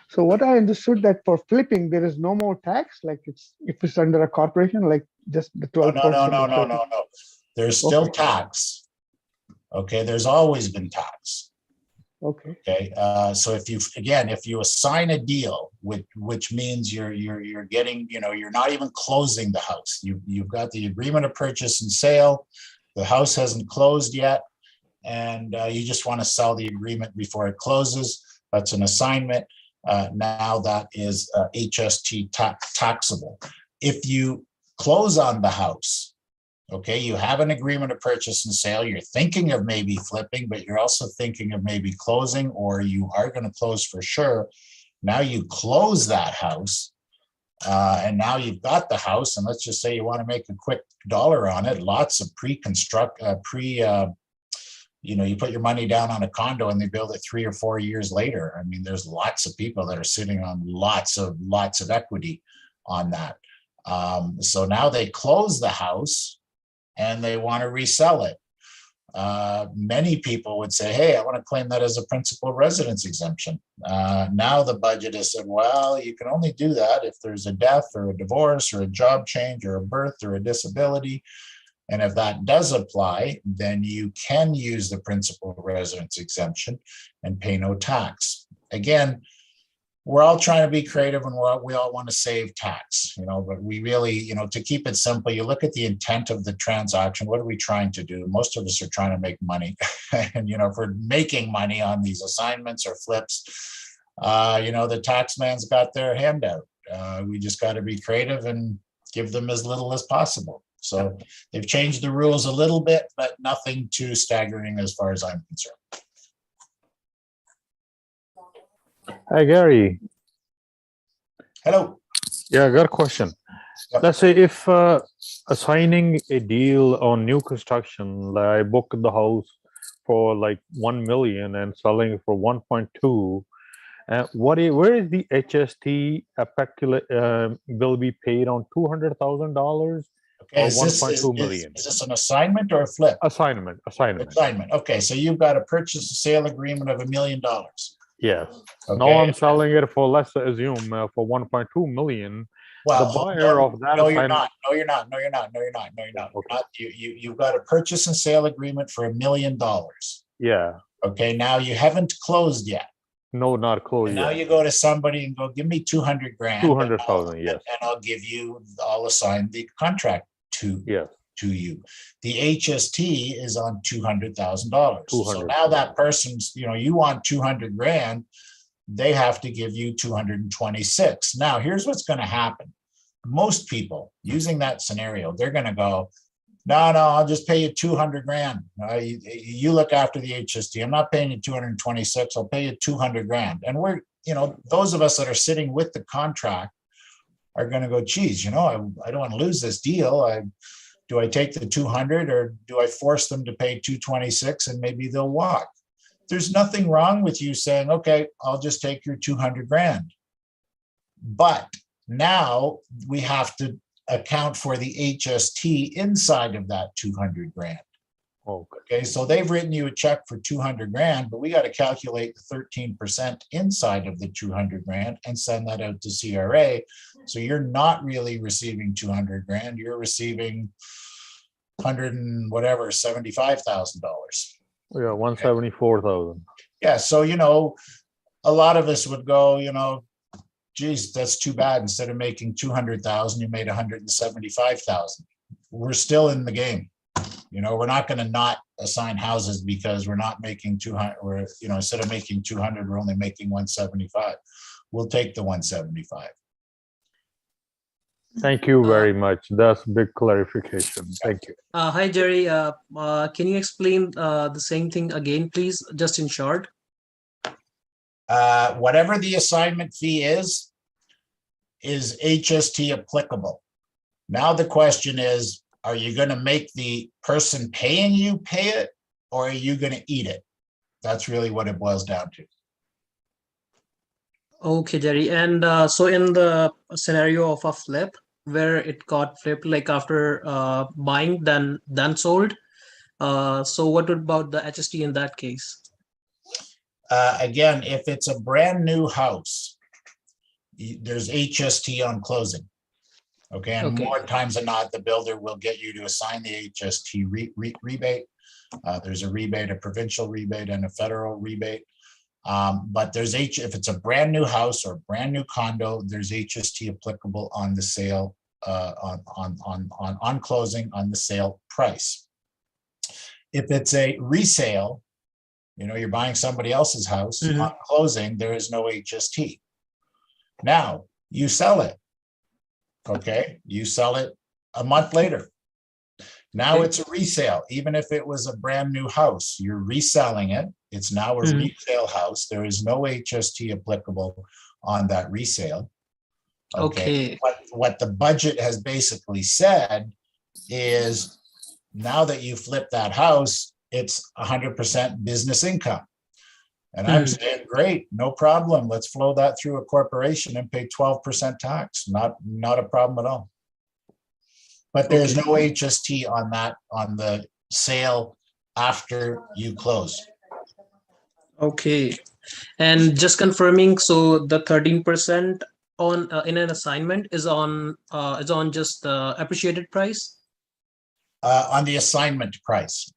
So what I understood that for flipping, there is no more tax. Like if it's under a corporation, like just the 12%. No. There's still tax. Okay. There's always been tax. Okay. So if you assign a deal, which means you're getting, you're not even closing the house. You've got the agreement of purchase and sale. The house hasn't closed yet, and you just want to sell the agreement before it closes. That's an assignment. Now that is HST taxable. If you close on the house, okay, you have an agreement of purchase and sale, you're thinking of maybe flipping, but you're also thinking of maybe closing, or you are going to close for sure. Now you close that house, and now you've got the house, and let's just say you want to make a quick dollar on it. Lots of you put your money down on a condo and they build it 3 or 4 years later. I mean, there's lots of people that are sitting on lots of equity on that. So now they close the house and they want to resell it. Many people would say, hey, I want to claim that as a principal residence exemption. Now the budget has said, well, you can only do that if there's a death or a divorce or a job change or a birth or a disability. And if that does apply, then you can use the principal residence exemption and pay no tax. Again, we're all trying to be creative, and we all want to save tax, but we really, to keep it simple, you look at the intent of the transaction. What are we trying to do? Most of us are trying to make money. And, if we're making money on these assignments or flips, the tax man's got their hand out. We just got to be creative and give them as little as possible. So they've changed the rules a little bit, but nothing too staggering as far as I'm concerned. Hi, Gary. Hello. Yeah, I got a question. Yep. Let's say if assigning a deal on new construction, like I booked the house for like 1 million and selling it for 1.2, where is the HST will be paid on $200,000? Okay, or 1.2 million? Is this an assignment or a flip? Assignment. Okay, so you've got a purchase and sale agreement of $1 million. Yes. Okay. Now I'm selling it for, let's assume, for 1.2 million, Well, the buyer of that no, you're assignment. not. No, you're not. No, you're not. No, you're not. No, you're not. Okay. You've got a purchase and sale agreement for $1 million. Yeah. Okay, now you haven't closed yet. No, not closed And now yet. you go to somebody and go, give me 200 grand. 200,000. Yes. And I'll give you, I'll assign the contract to Yes. you. The HST is on $200,000. So 200. now that person's, you want 200 grand, they have to give you 226. Now, here's what's going to happen. Most people using that scenario, they're going to go, no, I'll just pay you 200 grand. You look after the HST. I'm not paying you 226. I'll pay you 200 grand. And those of us that are sitting with the contract are going to go, geez, I don't want to lose this deal. Do I take the 200 or do I force them to pay 226 and maybe they'll walk? There's nothing wrong with you saying, okay, I'll just take your 200 grand. But now we have to account for the HST inside of that 200 grand. Okay, so they've written you a check for 200 grand, but we got to calculate the 13% inside of the 200 grand and send that out to CRA. So you're not really receiving 200 grand, you're receiving 100 and whatever, $75,000. Yeah, 174,000. Yeah, so a lot of us would go, geez, that's too bad. Instead of making 200,000, you made 175,000. We're still in the game. We're not going to not assign houses because we're not making 200. We're, instead of making 200, we're only making 175. We'll take the 175. Thank you very much. That's big clarification. Thank you. Hi, Jerry. Can you explain the same thing again, please, just in short? Whatever the assignment fee is HST applicable. Now the question is, are you going to make the person paying you pay it, or are you going to eat it? That's really what it boils down to. Okay, Jerry. And so in the scenario of a flip where it got flipped, like after buying, then sold. So what about the HST in that case? Again, if it's a brand new house, there's HST on closing. Okay, and more times than not, the builder will get you to assign the HST rebate. There's a rebate, a provincial rebate, and a federal rebate. But there's if it's a brand new house or brand new condo, there's HST applicable on the sale, on closing, on the sale price. If it's a resale, you're buying somebody else's house, on closing, there is no HST. Now you sell it. Okay, you sell it a month later. Now it's a resale. Even if it was a brand new house, you're reselling it. It's now a resale house. There is no HST applicable on that resale. Okay. What the budget has basically said is, now that you flip that house, it's 100% business income. And I'm saying, great, no problem. Let's flow that through a corporation and pay 12% tax. Not a problem at all. But there's no HST on that, on the sale after you close. Okay. And just confirming, so the 13% on in an assignment is on just the appreciated price? On the assignment price.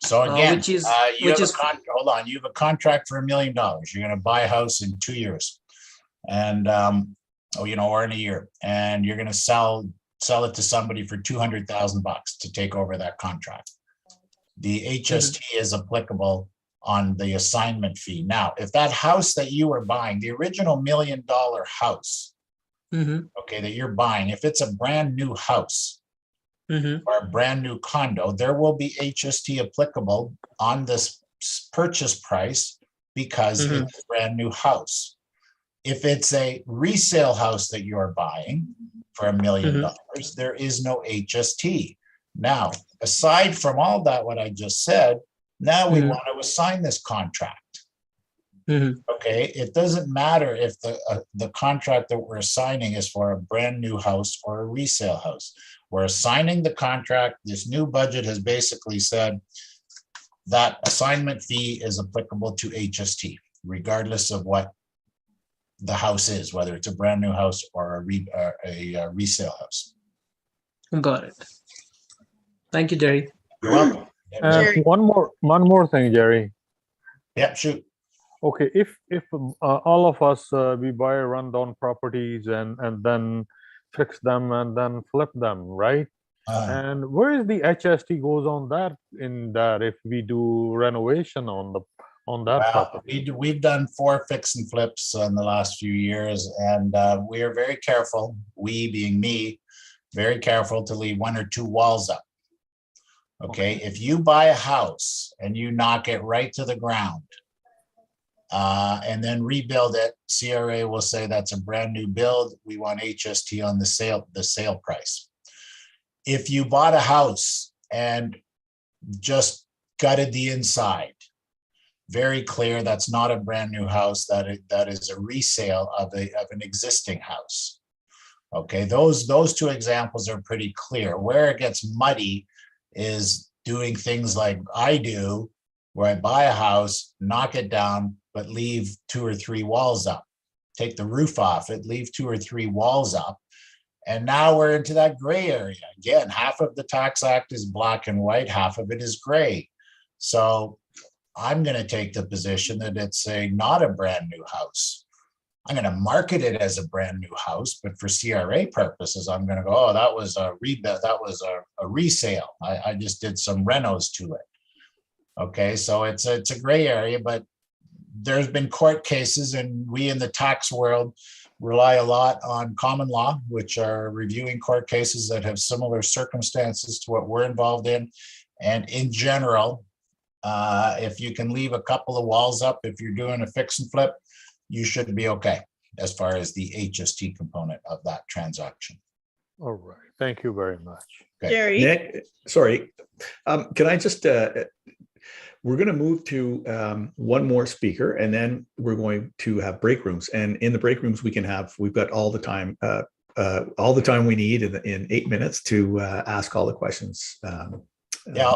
So again, hold on, you have a contract for $1 million. You're going to buy a house in 2 years, and or in a year, and you're going to sell it to somebody for $200,000 to take over that contract. The HST is applicable on the assignment fee. Now, if that house that you are buying, the original $1 million house, that you're buying, if it's a brand new house, or a brand new condo, there will be HST applicable on this purchase price because it's a brand new house. If it's a resale house that you're buying for $1 million, there is no HST. Now, aside from all that, what I just said, now we want to assign this contract. Okay, it doesn't matter if the contract that we're assigning is for a brand new house or a resale house. We're assigning the contract. This new budget has basically said that assignment fee is applicable to HST, regardless of what the house is, whether it's a brand new house or a resale house. Got it. Thank you, Jerry. You're welcome. And one more thing, Jerry. Yeah, shoot. Okay, if all of us we buy rundown properties and then fix them and then flip them, right? And where is the HST goes on that in that if we do renovation on that property? We've done 4 fix and flips in the last few years, and we are very careful, we being me, very careful to leave 1 or 2 walls up. Okay, if you buy a house and you knock it right to the ground and then rebuild it, CRA will say that's a brand new build. We want HST on the sale price. If you bought a house and just gutted the inside, very clear that's not a brand new house, that is a resale of an existing house. Okay, those 2 examples are pretty clear. Where it gets muddy is doing things like I do, where I buy a house, knock it down, but leave 2 or 3 walls up. Take the roof off it, leave 2 or 3 walls up. And now we're into that gray area. Again, half of the tax act is black and white, half of it is gray. So I'm going to take the position that it's not a brand new house. I'm going to market it as a brand new house, but for CRA purposes, I'm going to go, oh, that was a rebuild, that was a resale. I just did some renos to it. Okay, so it's a gray area, but there's been court cases, and we in the tax world rely a lot on common law, which are reviewing court cases that have similar circumstances to what we're involved in. And in general, if you can leave a couple of walls up, if you're doing a fix and flip, you should be okay as far as the HST component of that transaction. All right. Thank you very much. Okay. Jerry. Nick, sorry. Can I just, we're going to move to one more speaker, and then we're going to have break rooms. And in the break rooms, we've got all the time we need in 8 minutes to ask all the questions. Yeah,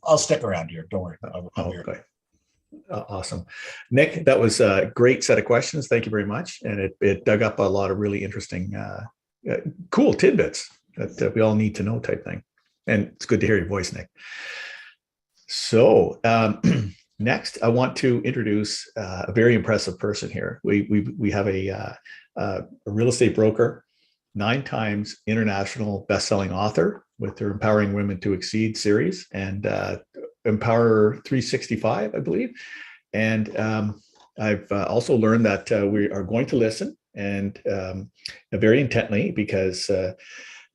I'll stick around here. Don't worry. Okay. Awesome. Nick, that was a great set of questions. Thank you very much. And it dug up a lot of really interesting, cool tidbits that we all need to know type thing. And it's good to hear your voice, Nick. So next, I want to introduce a very impressive person here. We have a real estate broker, 9 times international best-selling author with her Empowering Women to Exceed series, and Empower 365, I believe. And I've also learned that we are going to listen and very intently, because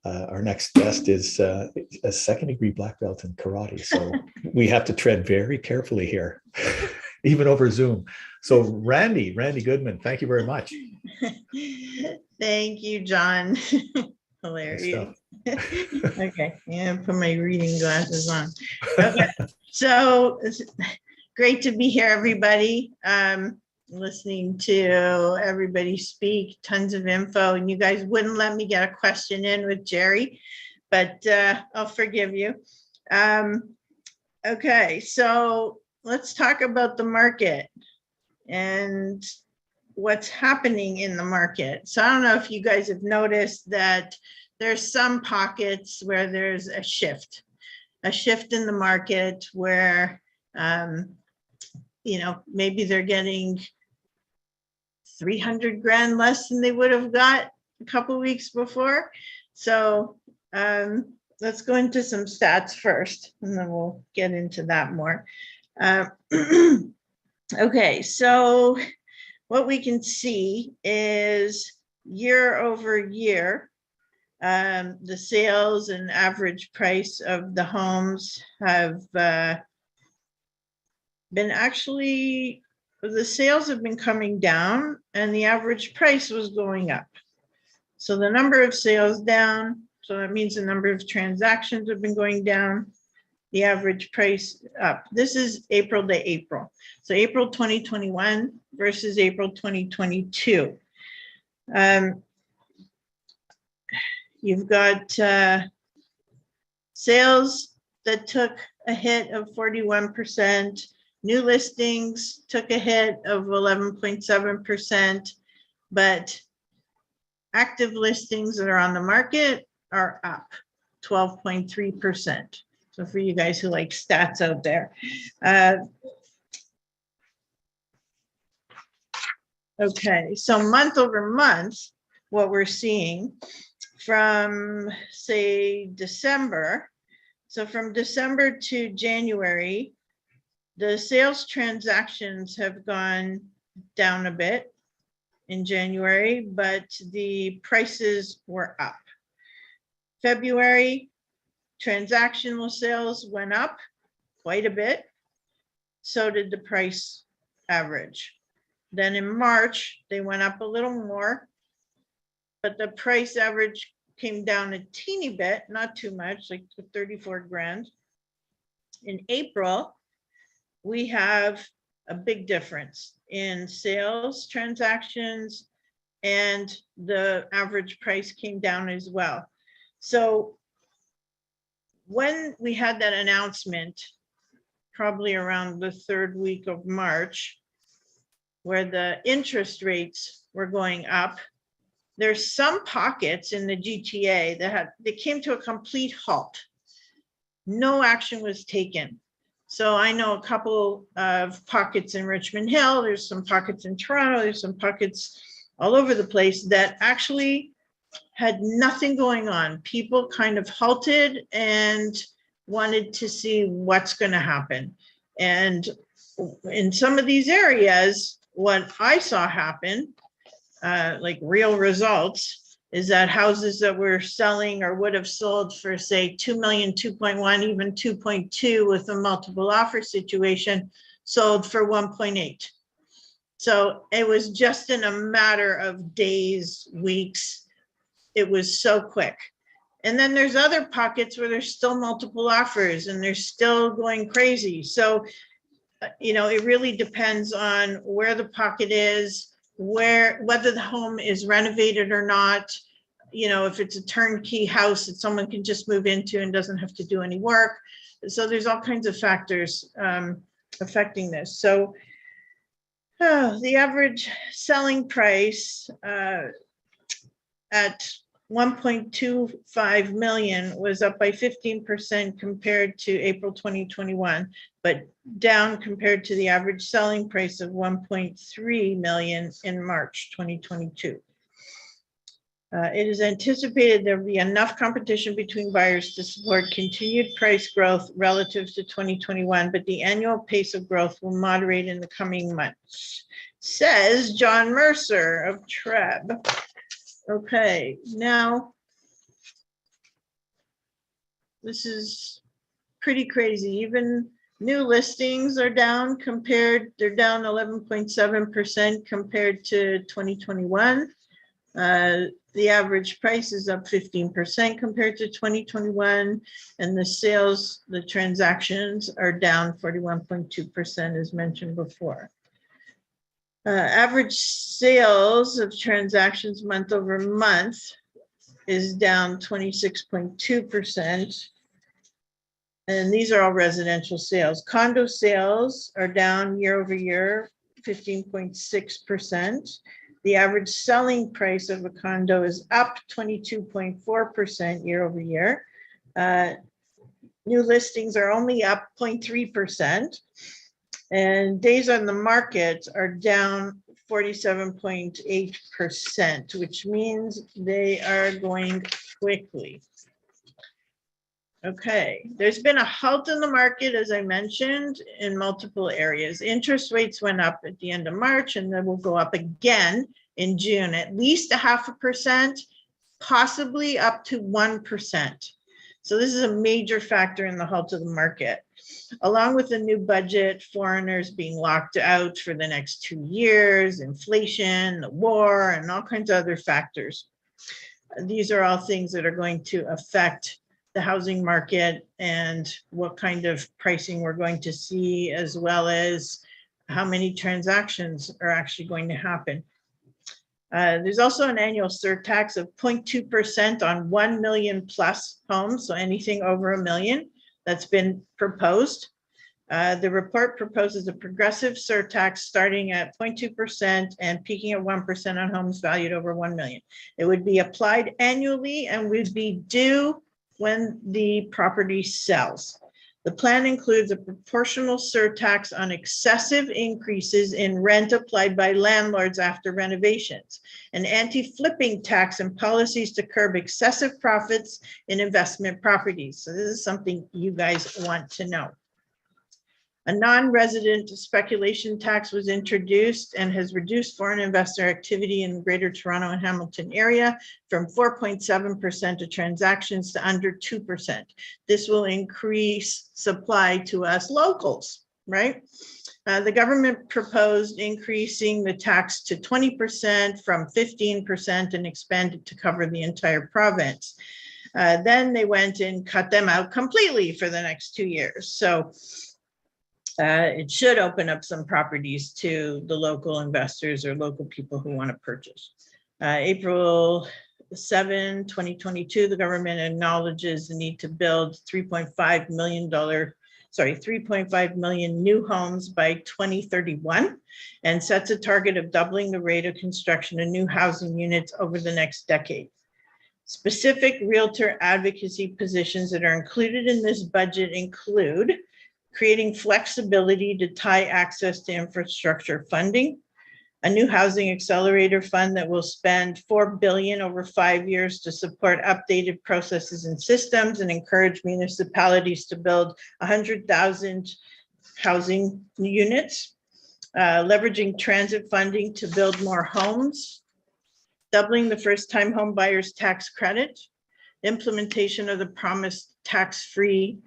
our next guest is a 2nd-degree black belt in karate. So we have to tread very carefully here, even over Zoom. So Randy Goodman, thank you very much. Thank you, John. Hilarious. Okay, yeah, put my reading glasses on. Okay, so it's great to be here, everybody. Listening to everybody speak, tons of info, and you guys wouldn't let me get a question in with Jerry, but I'll forgive you. Okay, so let's talk about the market and what's happening in the market. So I don't know if you guys have noticed that there's some pockets where there's a shift in the market where, maybe they're getting 300 grand less than they would have got a couple weeks before. So let's go into some stats first, and then we'll get into that more. Okay, so what we can see is year over year, the sales and average price of the homes have been actually, the sales have been coming down and the average price was going up. So the number of sales down, so that means the number of transactions have been going down, the average price up. This is April to April. So April 2021 versus April 2022. You've got sales that took a hit of 41%. New listings took a hit of 11.7%. but active listings that are on the market are up 12.3%. So for you guys who like stats out there. Okay, so month over month, what we're seeing from, say, December. So from December to January, the sales transactions have gone down a bit in January, but the prices were up. February, transactional sales went up quite a bit. So did the price average. Then in March, they went up a little more, but the price average came down a teeny bit, not too much, like 34 grand. In April, we have a big difference in sales transactions, and the average price came down as well. So when we had that announcement, probably around the third week of March, where the interest rates were going up, there's some pockets in the GTA that they came to a complete halt. No action was taken. So I know a couple of pockets in Richmond Hill, there's some pockets in Toronto, there's some pockets all over the place that actually had nothing going on. People kind of halted and wanted to see what's going to happen. And in some of these areas, what I saw happen, like real results, is that houses that were selling or would have sold for, say, 2 million, 2.1, even 2.2 with a multiple offer situation, sold for 1.8. So it was just in a matter of days, weeks. It was so quick. And then there's other pockets where there's still multiple offers and they're still going crazy. So, you know, it really depends on where the pocket is, whether the home is renovated or not. You know, if it's a turnkey house that someone can just move into and doesn't have to do any work. So there's all kinds of factors affecting this. So the average selling price at 1.25 million was up by 15% compared to April 2021, but down compared to the average selling price of 1.3 million in March 2022. It is anticipated there will be enough competition between buyers to support continued price growth relative to 2021, but the annual pace of growth will moderate in the coming months, says John Mercer of Treb. Okay, now this is pretty crazy. Even new listings are down they're down 11.7% compared to 2021. The average price is up 15% compared to 2021, and the transactions are down 41.2%, as mentioned before. Average sales of transactions month over month is down 26.2%. And these are all residential sales. Condo sales are down year over year, 15.6%. The average selling price of a condo is up 22.4% year over year. New listings are only up 0.3%. And days on the market are down 47.8%, which means they are going quickly. Okay, there's been a halt in the market, as I mentioned, in multiple areas. Interest rates went up at the end of March, and then will go up again in June, at least 0.5%, possibly up to 1%. So this is a major factor in the halt of the market. Along with the new budget, foreigners being locked out for the next 2 years, inflation, the war, and all kinds of other factors. These are all things that are going to affect the housing market and what kind of pricing we're going to see, as well as how many transactions are actually going to happen. There's also an annual surtax of 0.2% on 1 million plus homes, so anything over 1 million that's been proposed. The report proposes a progressive surtax starting at 0.2% and peaking at 1% on homes valued over 1 million. It would be applied annually and would be due when the property sells. The plan includes a proportional surtax on excessive increases in rent applied by landlords after renovations, an anti-flipping tax, and policies to curb excessive profits in investment properties. So this is something you guys want to know. A non-resident speculation tax was introduced and has reduced foreign investor activity in the Greater Toronto and Hamilton area from 4.7% of transactions to under 2%. This will increase supply to us locals, right? The government proposed increasing the tax to 20% from 15% and expanded to cover the entire province. Then they went and cut them out completely for the next 2 years. So it should open up some properties to the local investors or local people who want to purchase. April 7, 2022, the government acknowledges the need to build $3.5 million new homes by 2031 and sets a target of doubling the rate of construction of new housing units over the next decade. Specific realtor advocacy positions that are included in this budget include creating flexibility to tie access to infrastructure funding, a new housing accelerator fund that will spend $4 billion over 5 years to support updated processes and systems and encourage municipalities to build 100,000 housing units, leveraging transit funding to build more homes, doubling the first-time home buyers tax credit, implementation of the promised tax-free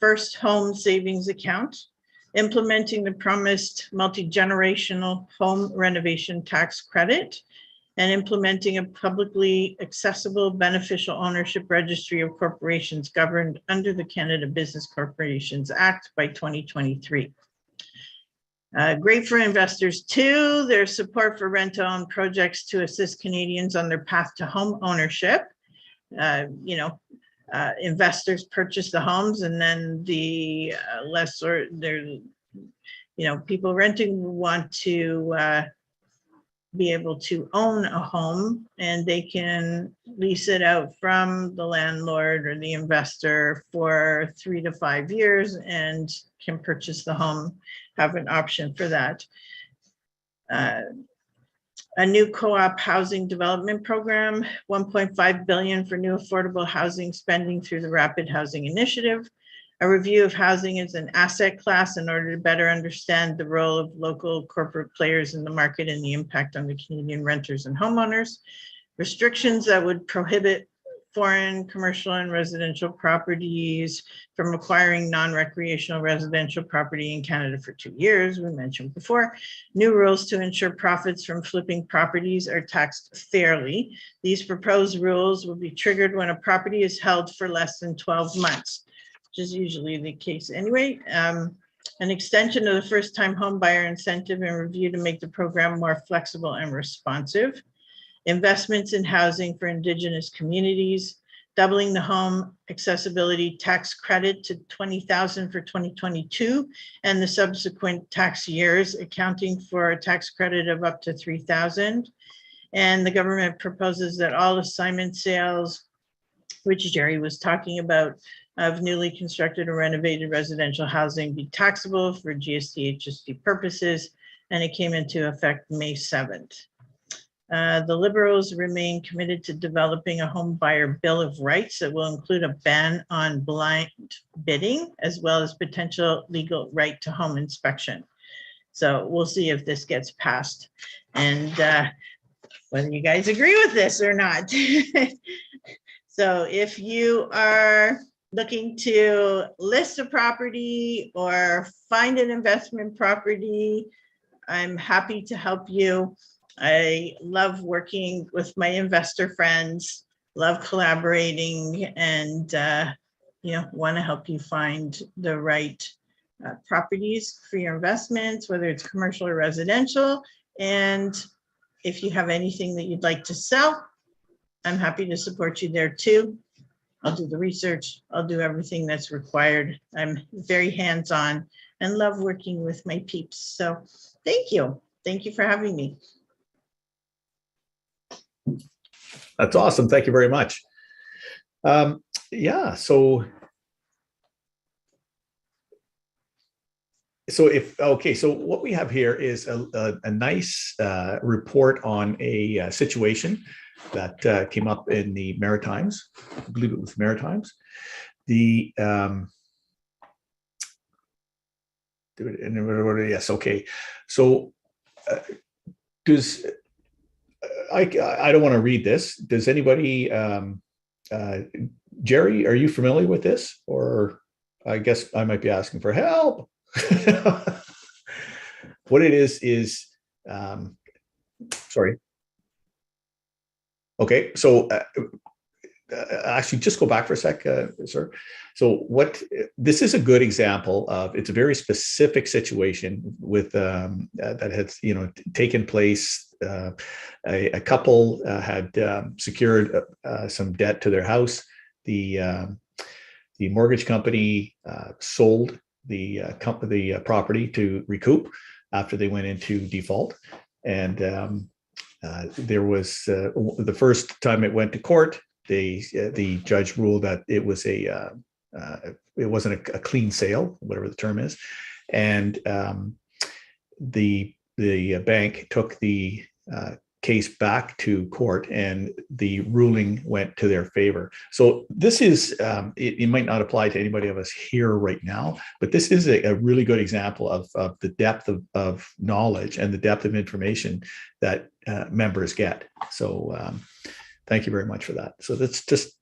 first home savings account, implementing the promised multi-generational home renovation tax credit, and implementing a publicly accessible beneficial ownership registry of corporations governed under the Canada Business Corporations Act by 2023. Great for investors too. There's support for rent-to-own projects to assist Canadians on their path to home ownership. Investors purchase the homes and then the lessor, people renting want to be able to own a home and they can lease it out from the landlord or the investor for 3 to 5 years and can purchase the home, have an option for that. A new co-op housing development program, $1.5 billion for new affordable housing spending through the Rapid Housing Initiative. A review of housing as an asset class in order to better understand the role of local corporate players in the market and the impact on the Canadian renters and homeowners. Restrictions that would prohibit foreign commercial and residential properties from acquiring non-recreational residential property in Canada for 2 years, we mentioned before. New rules to ensure profits from flipping properties are taxed fairly. These proposed rules will be triggered when a property is held for less than 12 months, which is usually the case anyway. An extension of the first-time home buyer incentive and review to make the program more flexible and responsive. Investments in housing for Indigenous communities, doubling the home accessibility tax credit to $20,000 for 2022 and the subsequent tax years, accounting for a tax credit of up to $3,000. And the government proposes that all assignment sales, which Jerry was talking about, of newly constructed or renovated residential housing be taxable for GST, HST purposes, and it came into effect May 7th. The Liberals remain committed to developing a home buyer bill of rights that will include a ban on blind bidding, as well as potential legal right to home inspection. So we'll see if this gets passed and whether you guys agree with this or not. So if you are looking to list a property or find an investment property, I'm happy to help you. I love working with my investor friends, love collaborating, and want to help you find the right properties for your investments, whether it's commercial or residential. And if you have anything that you'd like to sell, I'm happy to support you there too. I'll do the research. I'll do everything that's required. I'm very hands-on and love working with my peeps. So thank you. Thank you for having me. That's awesome. Thank you very much. Yeah, so what we have here is a nice report on a situation that came up in the Maritimes. I believe it was Maritimes. Yes, okay. So does I don't want to read this. Does anybody, Jerry, are you familiar with this? Or I guess I might be asking for help. What it is, sorry. Okay, so actually just go back for a sec, sir. So this is a good example of, it's a very specific situation with that has taken place. A couple had secured some debt to their house. The mortgage company sold the property to recoup after they went into default, and there was the first time it went to court, the judge ruled that it was it wasn't a clean sale, whatever the term is, and the bank took the case back to court, and the ruling went to their favor. So this is it might not apply to anybody of us here right now, but this is a really good example of the depth of knowledge and the depth of information that members get. So thank you very much for that. So that's just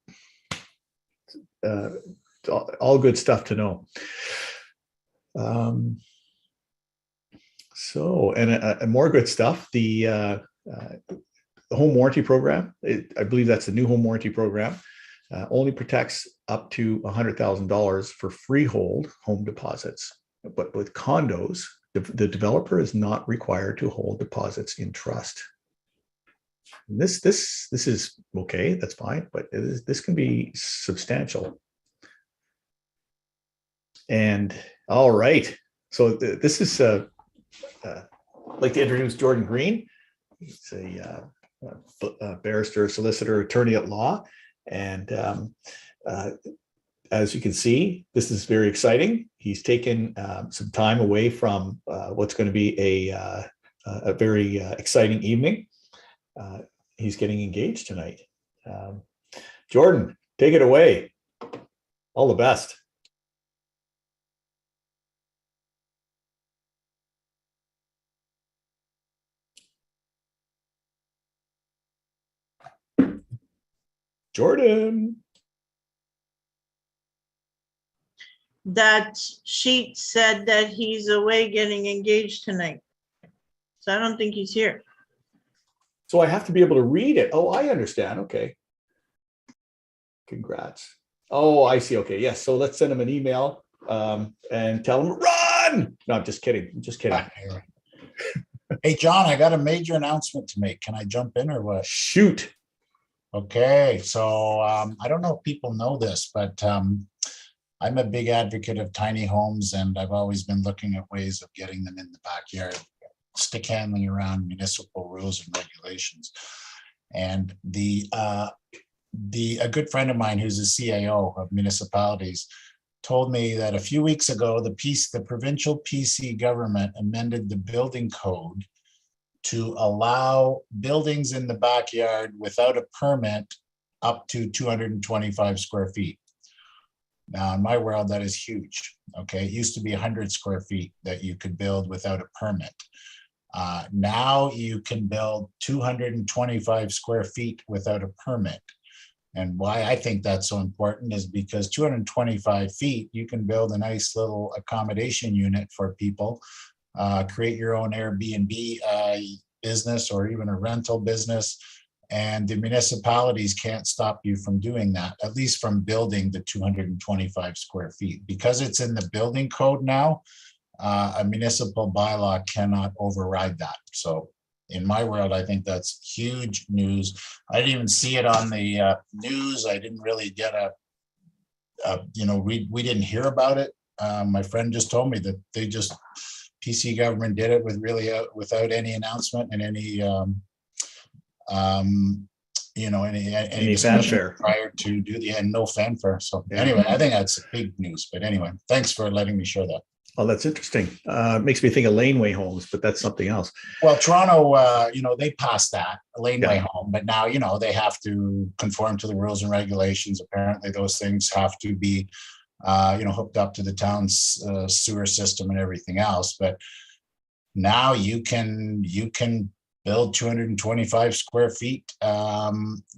all good stuff to know. So, and more good stuff. The home warranty program, I believe that's the new home warranty program, only protects up to $100,000 for freehold home deposits. But with condos, the developer is not required to hold deposits in trust. This is okay, that's fine, but this can be substantial. And all right, so this is I'd like to introduce Jordan Green. He's a barrister, solicitor, attorney at law, and as you can see, this is very exciting. He's taken some time away from what's going to be a very exciting evening. He's getting engaged tonight. Jordan, take it away. All the best. Jordan. That sheet said that he's away getting engaged tonight. So I don't think he's here. So I have to be able to read it. Oh, I understand. Okay. Congrats. Oh, I see. Okay. Yes. So let's send him an email and tell him, run. No, I'm just kidding. I'm just kidding. Hey, John, I got a major announcement to make. Can I jump in or what? Shoot. Okay. So I don't know if people know this, but I'm a big advocate of tiny homes, and I've always been looking at ways of getting them in the backyard, stick handling around municipal rules and regulations. And a good friend of mine who's a CIO of municipalities told me that a few weeks ago, the provincial PC government amended the building code to allow buildings in the backyard without a permit up to 225 square feet. Now, in my world, that is huge. Okay, it used to be 100 square feet that you could build without a permit. Now you can build 225 square feet without a permit. And why I think that's so important is because 225 feet, you can build a nice little accommodation unit for people, create your own Airbnb business or even a rental business. And the municipalities can't stop you from doing that, at least from building the 225 square feet. Because it's in the building code now, a municipal bylaw cannot override that. So in my world, I think that's huge news. I didn't even see it on the news. I didn't really get a we didn't hear about it. My friend just told me that PC government did it without any announcement and any any fanfare prior to and no fanfare. So anyway, I think that's big news. But anyway, thanks for letting me share that. Oh, that's interesting. Makes me think of laneway homes, but that's something else. Well, Toronto, they passed that laneway home, but now, they have to conform to the rules and regulations. Apparently those things have to be, hooked up to the town's sewer system and everything else. But now you can build 225 square feet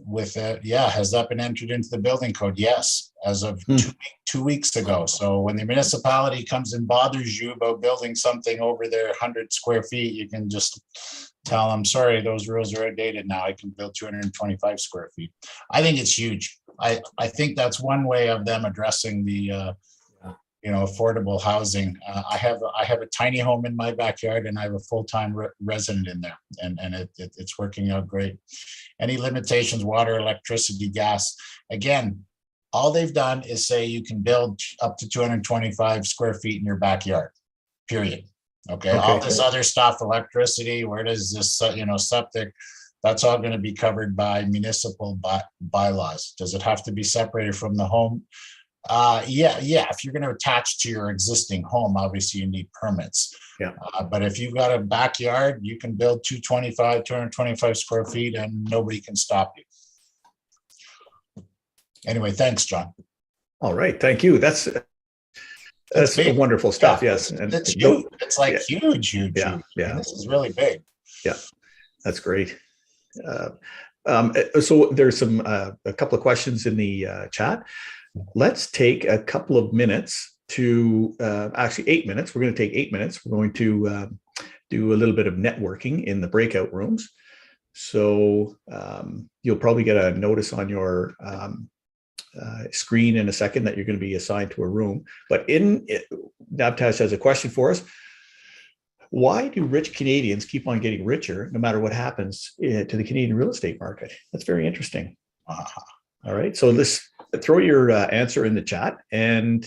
with it. Yeah. Has that been entered into the building code? Yes, as of 2 weeks ago. So when the municipality comes and bothers you about building something over their 100 square feet, you can just tell them, sorry, those rules are outdated now. I can build 225 square feet. I think it's huge. I think that's one way of them addressing the affordable housing. I have a tiny home in my backyard, and I have a full-time resident in there, and it's working out great. Any limitations, water, electricity, gas, again, all they've done is say you can build up to 225 square feet in your backyard, period. Okay. All this other stuff, electricity, where does this, septic, that's all going to be covered by municipal bylaws. Does it have to be separated from the home? Yeah. If you're going to attach to your existing home, obviously you need permits. Yeah. But if you've got a backyard, you can build 225 square feet and nobody can stop you. Anyway, thanks, John. All right. Thank you. That's wonderful stuff. Yes. And it's huge. It's like huge. Yeah. Yeah. I mean, this is really big. Yeah. That's great. So there's a couple of questions in the chat. Let's take a couple of minutes to actually 8 minutes. We're going to take 8 minutes. We're going to do a little bit of networking in the breakout rooms. So you'll probably get a notice on your screen in a second that you're going to be assigned to a room. But Nabtash has a question for us. Why do rich Canadians keep on getting richer no matter what happens to the Canadian real estate market? That's very interesting. All right. So let's throw your answer in the chat. And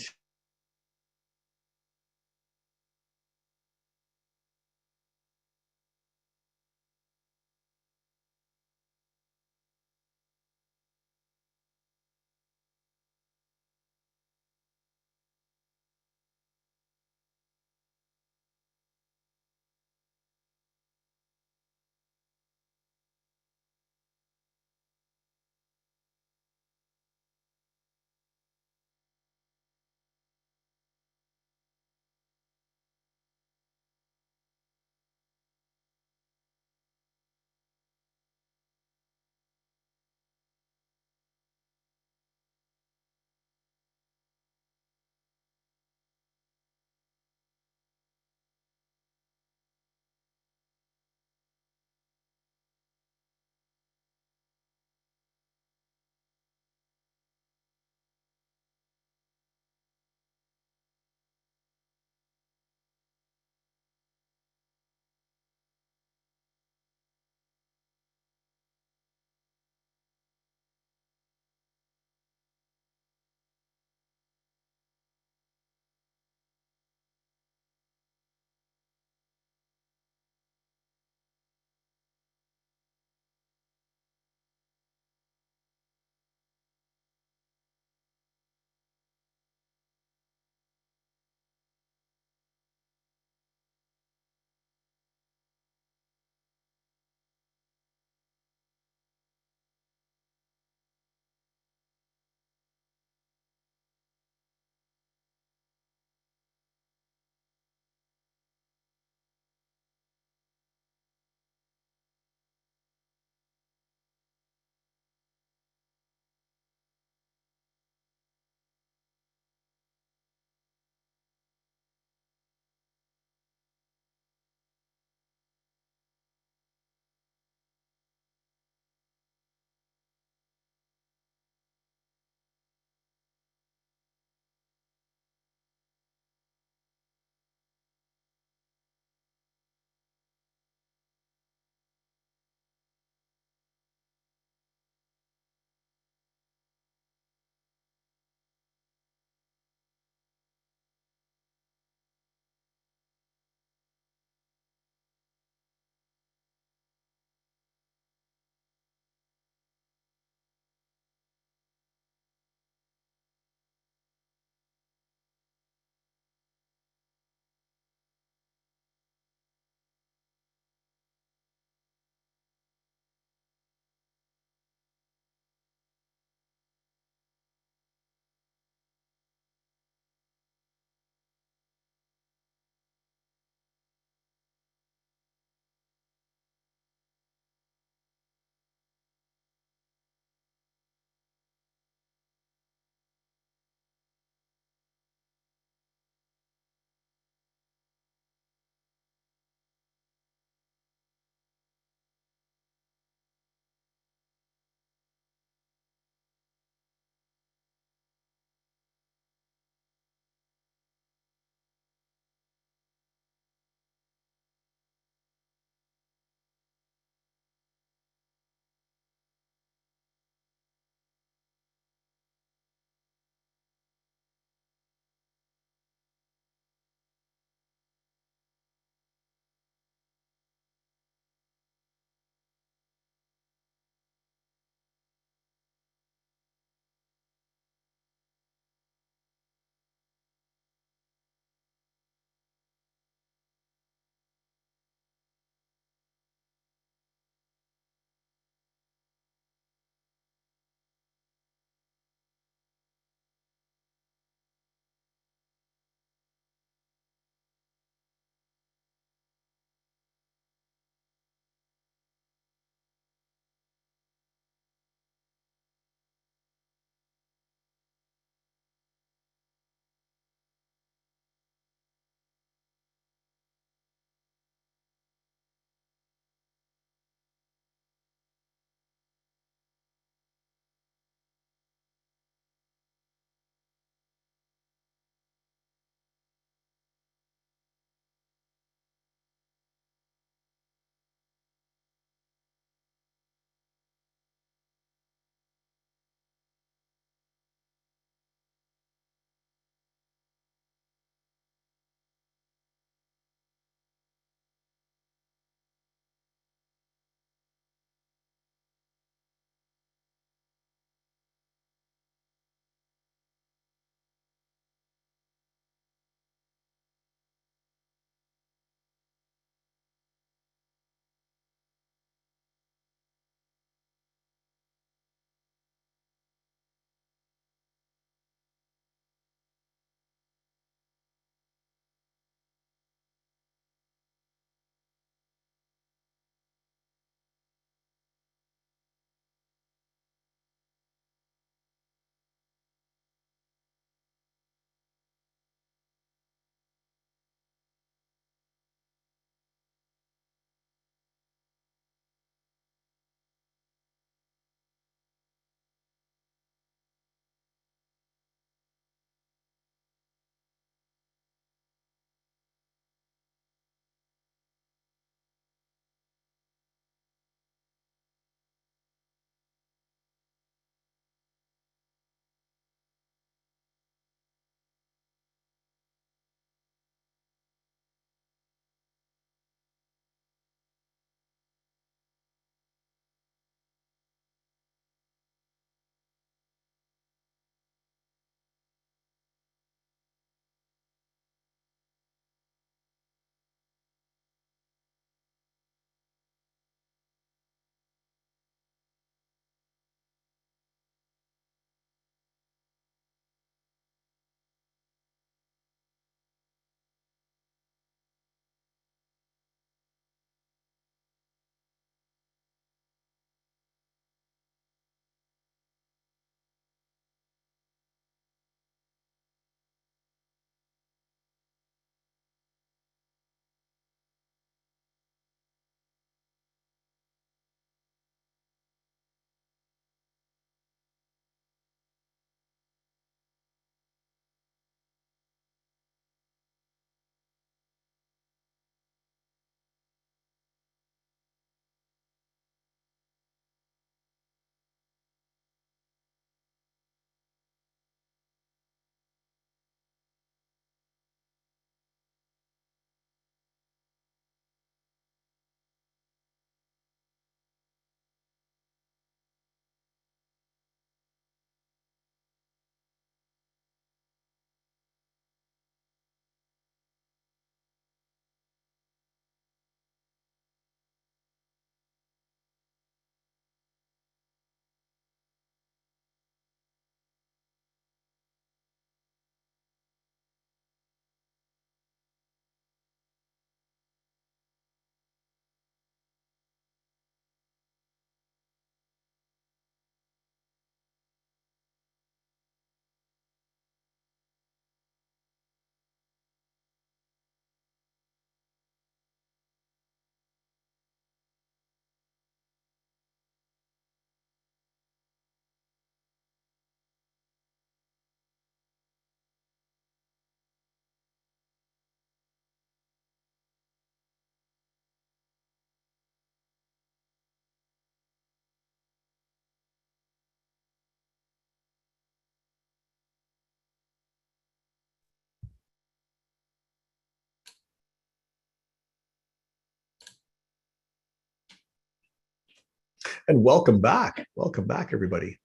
And welcome back. Welcome back, everybody.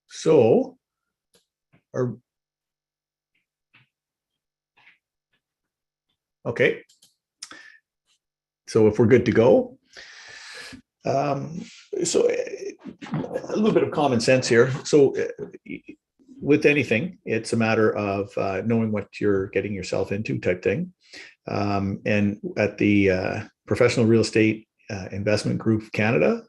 So, okay. So if we're good to go, so a little bit of common sense here. So with anything, it's a matter of knowing what you're getting yourself into type thing. And at the Professional Real Estate Investment Group Canada,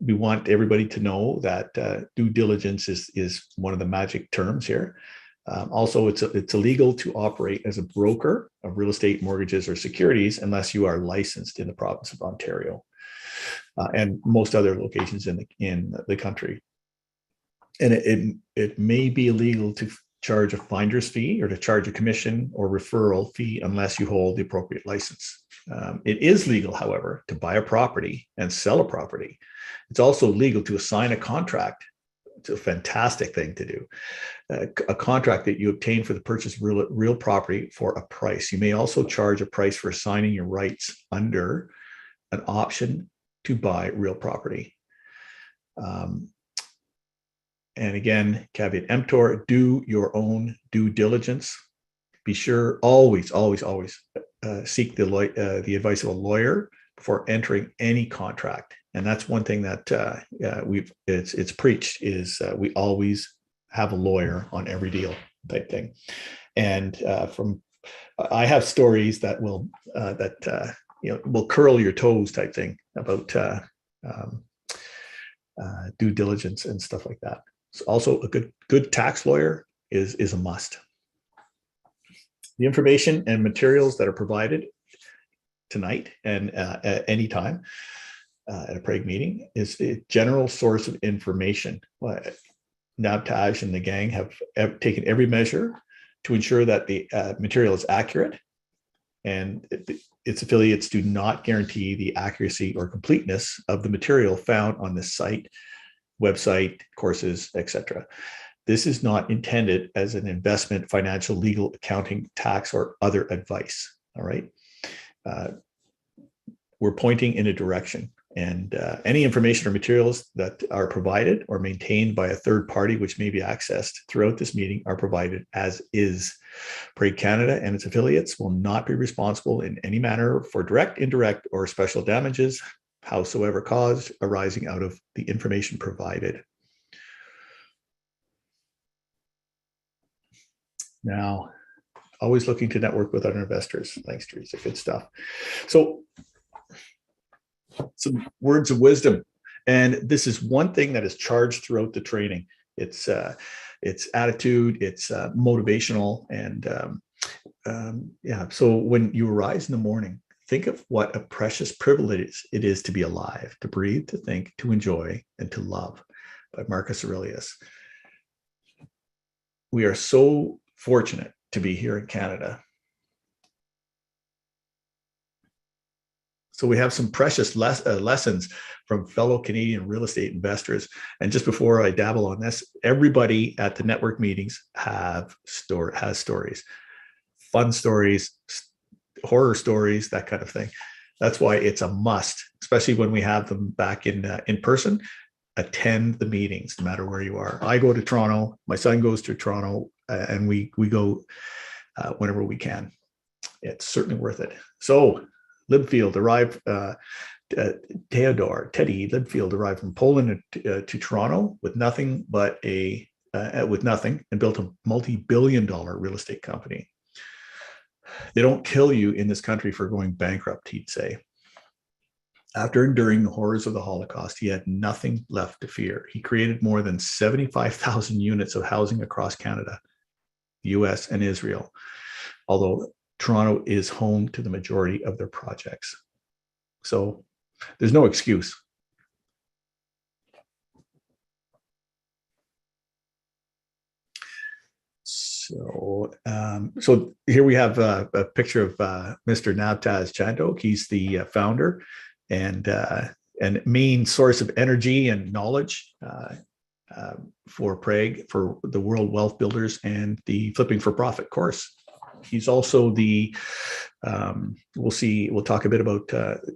we want everybody to know that due diligence is one of the magic terms here. Also, it's illegal to operate as a broker of real estate, mortgages, or securities unless you are licensed in the province of Ontario and most other locations in the country. And it may be illegal to charge a finder's fee or to charge a commission or referral fee unless you hold the appropriate license. It is legal, however, to buy a property and sell a property. It's also legal to assign a contract. It's a fantastic thing to do. A contract that you obtain for the purchase of real property for a price. You may also charge a price for assigning your rights under an option to buy real property. And again, caveat emptor, do your own due diligence. Be sure always seek the advice of a lawyer before entering any contract. And that's one thing that it's preached is we always have a lawyer on every deal type thing. And I have stories that will will curl your toes type thing about due diligence and stuff like that. So also a good tax lawyer is a must. The information and materials that are provided tonight and at any time at a Prague meeting is a general source of information. Nabtaj and the gang have taken every measure to ensure that the material is accurate, and its affiliates do not guarantee the accuracy or completeness of the material found on this site, website, courses, etc. This is not intended as an investment, financial, legal, accounting, tax, or other advice. All right. We're pointing in a direction, and any information or materials that are provided or maintained by a third party, which may be accessed throughout this meeting, are provided as is. Prague Canada and its affiliates will not be responsible in any manner for direct, indirect, or special damages, howsoever caused, arising out of the information provided. Now, always looking to network with other investors. Thanks, Teresa. Good stuff. So, some words of wisdom. And this is one thing that is charged throughout the training. It's attitude, it's motivational. And yeah, so when you arise in the morning, think of what a precious privilege it is to be alive, to breathe, to think, to enjoy, and to love, by Marcus Aurelius. We are so fortunate to be here in Canada. So we have some precious lessons from fellow Canadian real estate investors. And just before I dabble on this, everybody at the network meetings has stories, fun stories, horror stories, that kind of thing. That's why it's a must, especially when we have them back in person. Attend the meetings, no matter where you are. I go to Toronto. My son goes to Toronto, and we go whenever we can. It's certainly worth it. So, Libfield arrived. Teddy Libfield arrived from Poland to Toronto with nothing and built a multi-billion-dollar real estate company. They don't kill you in this country for going bankrupt, he'd say. After enduring the horrors of the Holocaust, he had nothing left to fear. He created more than 75,000 units of housing across Canada, the US, and Israel, although Toronto is home to the majority of their projects. So there's no excuse. So here we have a picture of Mr. Nabtaj Chandok. He's the founder and main source of energy and knowledge for Prague, for the World Wealth Builders and the Flipping for Profit course. He's also the, we'll talk a bit about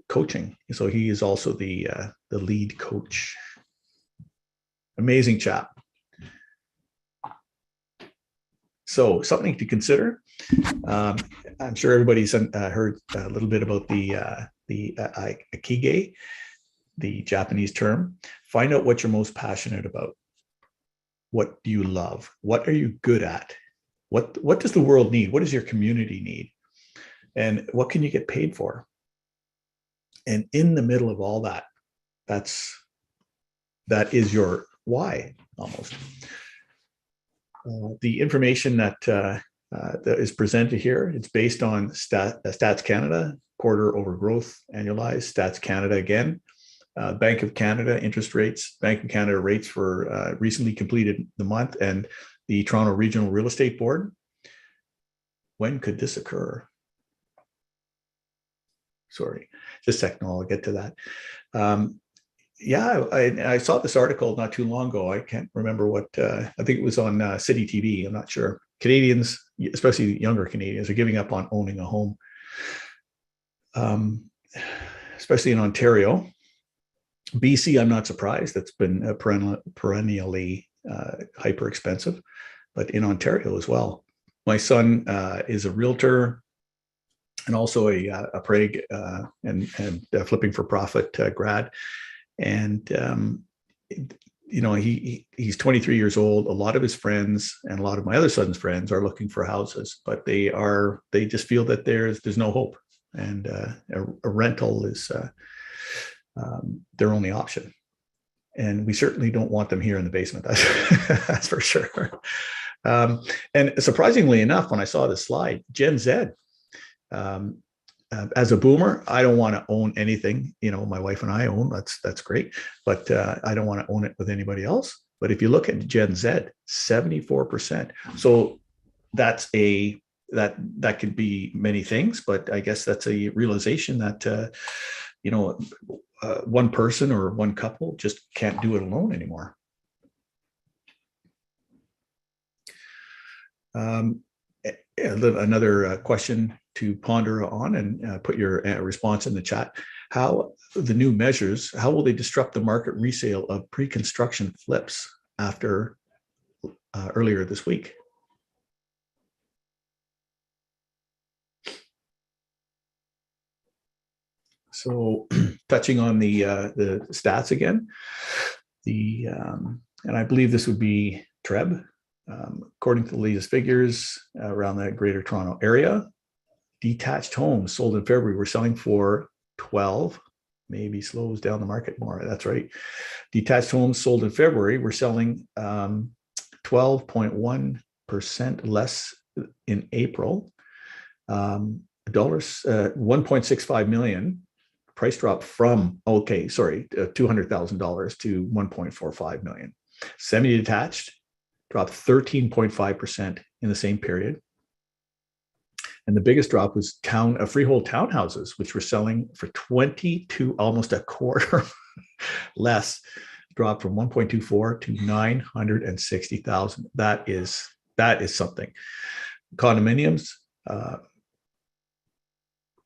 coaching. So he is also the lead coach. Amazing chap. So something to consider. I'm sure everybody's heard a little bit about the Ikigai, the Japanese term. Find out what you're most passionate about. What do you love? What are you good at? What does the world need? What does your community need? And what can you get paid for? And in the middle of all that, that is your why almost. The information that is presented here, it's based on Stats Canada, quarter over growth, annualized, Stats Canada again, Bank of Canada interest rates, Bank of Canada rates for recently completed the month, and the Toronto Regional Real Estate Board. When could this occur? Sorry, just a second, I'll get to that. Yeah, I saw this article not too long ago. I can't remember what, I think it was on City TV. I'm not sure. Canadians, especially younger Canadians, are giving up on owning a home, especially in Ontario. BC, I'm not surprised. That's been perennially hyper expensive, but in Ontario as well. My son is a realtor and also a Prague and flipping for profit grad. And, he's 23 years old. A lot of his friends and a lot of my other son's friends are looking for houses, but they just feel that there's no hope. And a rental is their only option. And we certainly don't want them here in the basement. That's for sure. And surprisingly enough, when I saw this slide, Gen Z, as a boomer, I don't want to own anything. My wife and I own, that's great, but I don't want to own it with anybody else. But if you look at Gen Z, 74%. So that could be many things, but I guess that's a realization that, one person or one couple just can't do it alone anymore. Another question to ponder on and put your response in the chat. How the new measures, how will they disrupt the market resale of pre-construction flips after earlier this week? So touching on the stats again, and I believe this would be TREB, according to the latest figures around the Greater Toronto area, detached homes sold in February were selling for 12, maybe slows down the market more. That's right. Detached homes sold in February were selling 12.1% less in April. $1.65 million. Price drop from, $200,000 to 1.45 million. Semi-detached dropped 13.5% in the same period. And the biggest drop was freehold townhouses, which were selling for 22, almost a quarter less, dropped from 1.24 to 960,000. That is something. Condominiums,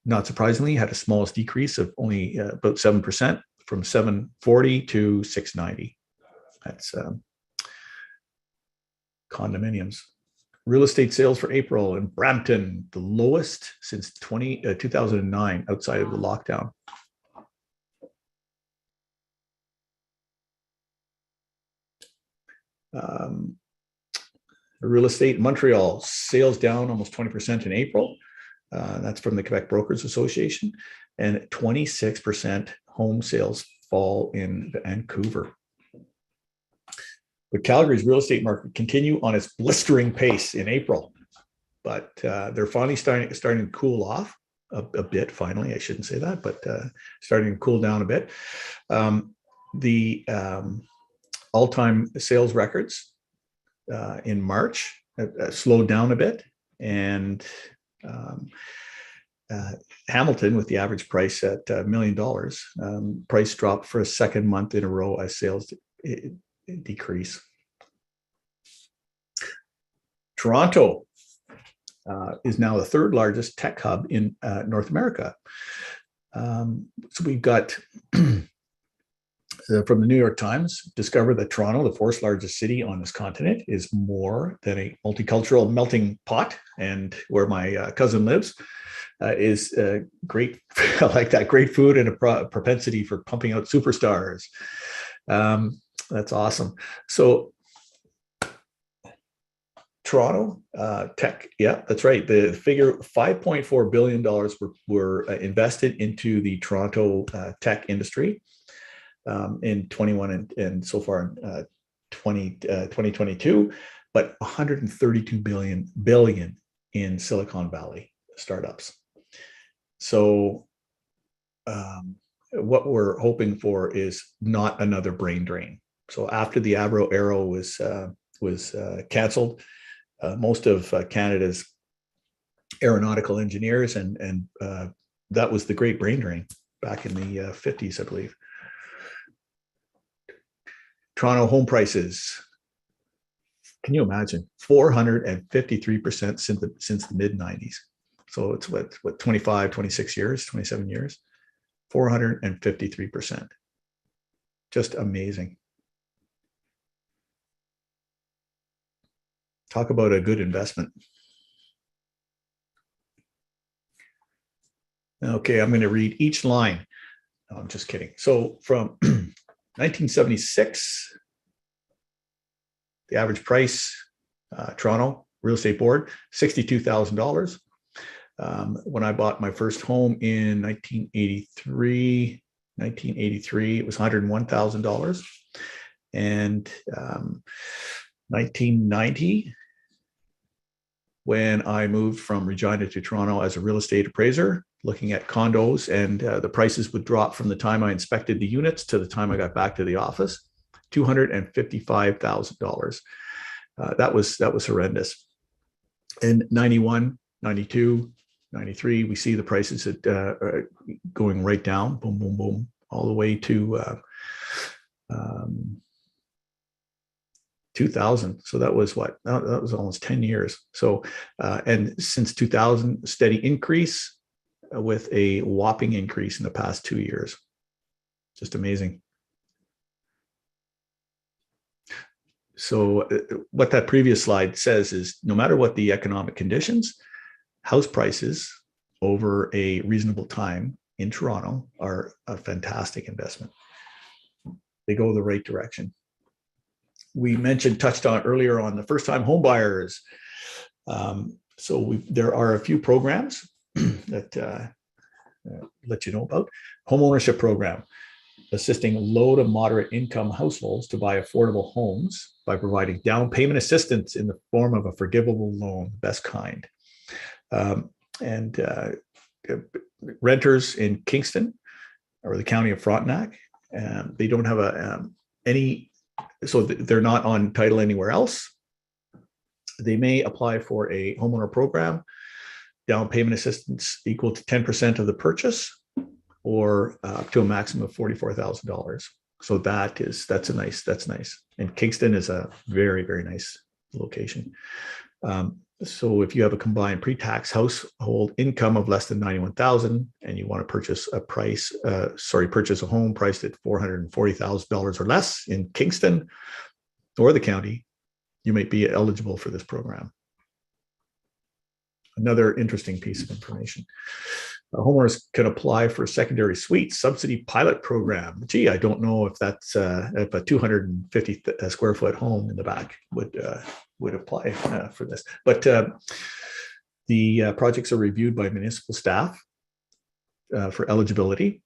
not surprisingly, had the smallest decrease of only about 7%, from 740 to 690. That's condominiums. Real estate sales for April in Brampton, the lowest since 2009, outside of the lockdown. Real estate in Montreal, sales down almost 20% in April. That's from the Quebec Brokers Association, and 26% home sales fall in Vancouver. But Calgary's real estate market continue on its blistering pace in April, but they're finally starting to cool off a bit. Finally, I shouldn't say that, but starting to cool down a bit. The all-time sales records in March slowed down a bit, and Hamilton, with the average price at $1 million, price dropped for a second month in a row as sales decrease. Toronto, is now the third largest tech hub in North America. So we've got from the New York Times, discovered that Toronto, the fourth largest city on this continent, is more than a multicultural melting pot. And where my cousin lives is great, like that, great food and a propensity for pumping out superstars. That's awesome. So Toronto tech, yeah, that's right. The figure $5.4 billion were invested into the Toronto tech industry in 21 and so far in 2022, but 132 billion in Silicon Valley startups. So what we're hoping for is not another brain drain. So after the Abro Aero was canceled, most of Canada's aeronautical engineers and that was the great brain drain back in the 50s, I believe. Toronto home prices, can you imagine? 453% since the mid 90s. So it's what 25, 26 years, 27 years, 453%. Just amazing. Talk about a good investment. Okay, I'm going to read each line. No, I'm just kidding. So from 1976, the average price, Toronto Real Estate Board, $62,000. When I bought my first home in 1983, it was $101,000. And 1990, when I moved from Regina to Toronto as a real estate appraiser, looking at condos, and the prices would drop from the time I inspected the units to the time I got back to the office, $255,000. That was horrendous. In 91, 92, 93, we see the prices going right down, boom, boom, boom, all the way to 2000. So that was what? That was almost 10 years. So, and since 2000, steady increase with a whopping increase in the past 2 years. Just amazing. So what that previous slide says is no matter what the economic conditions, house prices over a reasonable time in Toronto are a fantastic investment. They go the right direction. We touched on earlier on the first-time home buyers. So there are a few programs that let you know about. Home ownership program, assisting low to moderate income households to buy affordable homes by providing down payment assistance in the form of a forgivable loan, best kind. And renters in Kingston or the county of Frontenac, they don't have so they're not on title anywhere else. They may apply for a homeowner program, down payment assistance equal to 10% of the purchase, or up to a maximum of $44,000. So that's nice. And Kingston is a very, very nice location. So if you have a combined pre-tax household income of less than $91,000 and you want to purchase a home priced at $440,000 or less in Kingston or the county, you might be eligible for this program. Another interesting piece of information. Homeowners can apply for a secondary suite subsidy pilot program. Gee, I don't know if that's if a 250 square foot home in the back would apply for this. But the projects are reviewed by municipal staff for eligibility,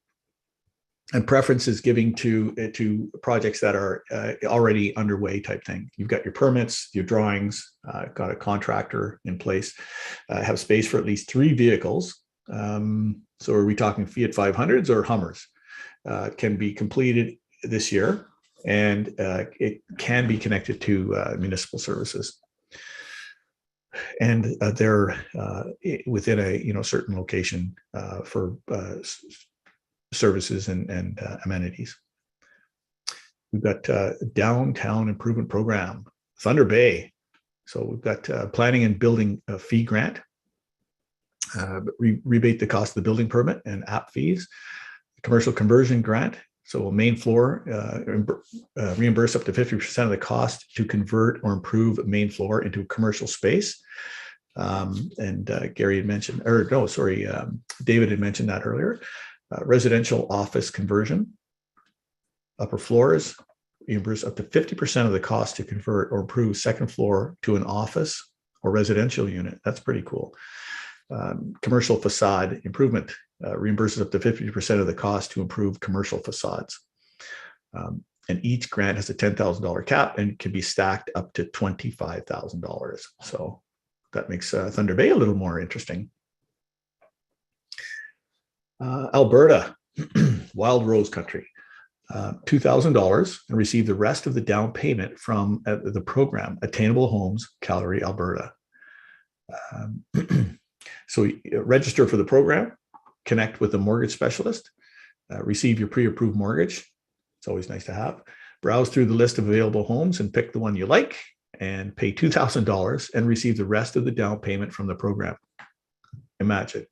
and preference is giving to projects that are already underway type thing. You've got your permits, your drawings, got a contractor in place, have space for at least 3 vehicles. So are we talking Fiat 500s or Hummers? Can be completed this year, and it can be connected to municipal services. And they're within a certain location for services and amenities. We've got downtown improvement program, Thunder Bay. So we've got planning and building a fee grant, rebate the cost of the building permit and app fees, commercial conversion grant. So a main floor reimburse up to 50% of the cost to convert or improve a main floor into a commercial space. Gary had mentioned, David had mentioned that earlier. Residential office conversion, upper floors, reimburse up to 50% of the cost to convert or improve second floor to an office or residential unit. That's pretty cool. Commercial facade improvement reimburses up to 50% of the cost to improve commercial facades. And each grant has a $10,000 cap and can be stacked up to $25,000. So that makes Thunder Bay a little more interesting. Alberta, Wild Rose Country, $2,000 and receive the rest of the down payment from the program, Attainable Homes, Calgary, Alberta. So register for the program, connect with a mortgage specialist, receive your pre-approved mortgage. It's always nice to have. Browse through the list of available homes and pick the one you like and pay $2,000 and receive the rest of the down payment from the program. Imagine.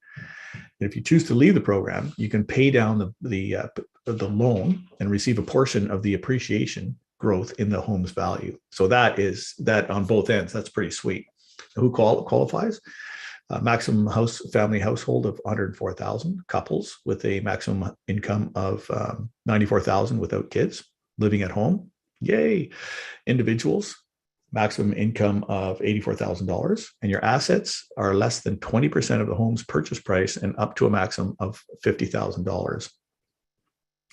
And if you choose to leave the program, you can pay down the loan and receive a portion of the appreciation growth in the home's value. So that on both ends. That's pretty sweet. Who qualifies? Maximum family household of 104,000, couples with a maximum income of 94,000 without kids, living at home. Yay. Individuals, maximum income of $84,000, and your assets are less than 20% of the home's purchase price and up to a maximum of $50,000.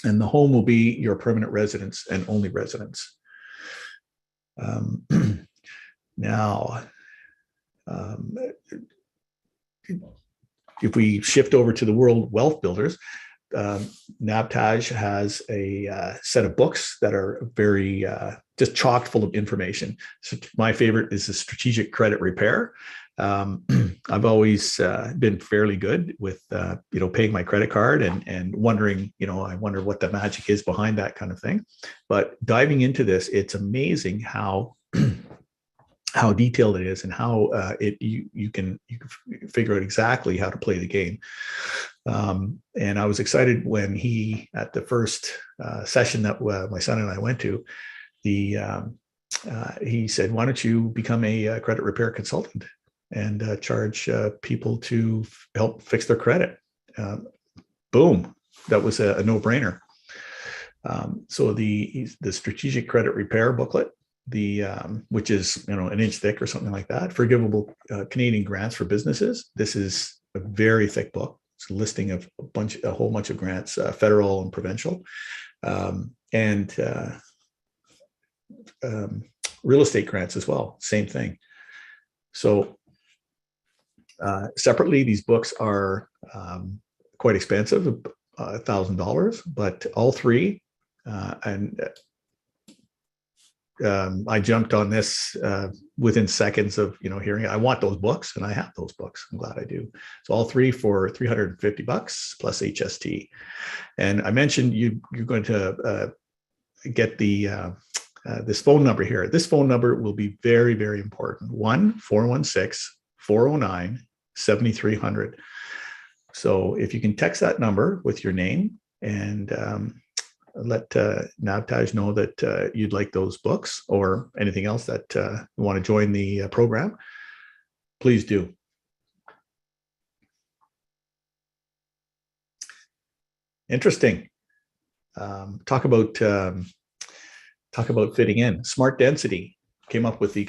And the home will be your permanent residence and only residence. Now, if we shift over to the World Wealth Builders, Nabtaj has a set of books that are very just chock full of information. So my favorite is the Strategic Credit Repair. I've always been fairly good with paying my credit card and wondering, I wonder what the magic is behind that kind of thing. But diving into this, it's amazing how detailed it is and how you can figure out exactly how to play the game. And I was excited when at the first session that my son and I went to, he said, "Why don't you become a credit repair consultant and charge people to help fix their credit?" Boom, that was a no-brainer. So the Strategic Credit Repair booklet, which is an inch thick or something like that, forgivable Canadian grants for businesses. This is a very thick book. It's a listing of a whole bunch of grants, federal and provincial, and real estate grants as well. Same thing. So separately, these books are quite expensive, $1,000, but all three, I jumped on this within seconds of hearing it. I want those books, and I have those books. I'm glad I do. So all three for $350 plus HST. And I mentioned you're going to get this phone number here. This phone number will be very, very important. 1-416-409-7300. So if you can text that number with your name and let Nabtaj know that you'd like those books or anything else that you want to join the program, please do. Interesting. Talk about fitting in. Smart Density came up with the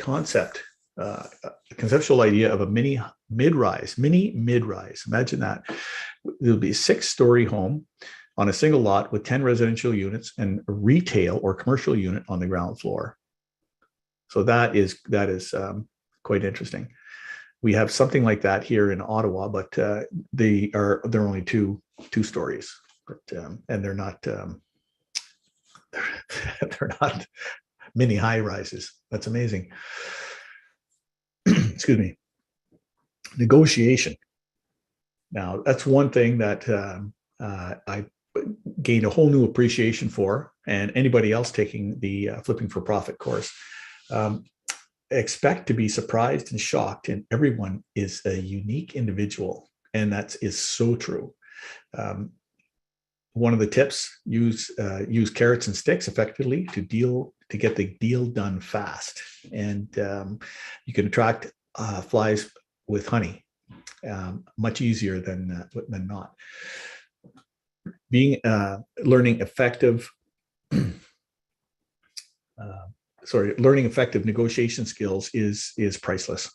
conceptual idea of a mini mid-rise. Imagine that. There'll be a 6-story home on a single lot with 10 residential units and a retail or commercial unit on the ground floor. So that is quite interesting. We have something like that here in Ottawa, but they're only two stories, but and they're not mini high rises. That's amazing. Excuse me. Negotiation. Now that's one thing that I gained a whole new appreciation for, and anybody else taking the Flipping for Profit course. expect to be surprised and shocked, and everyone is a unique individual, and that is so true. One of the tips: use carrots and sticks effectively to get the deal done fast, and you can attract flies with honey much easier than not. Learning effective negotiation skills is priceless.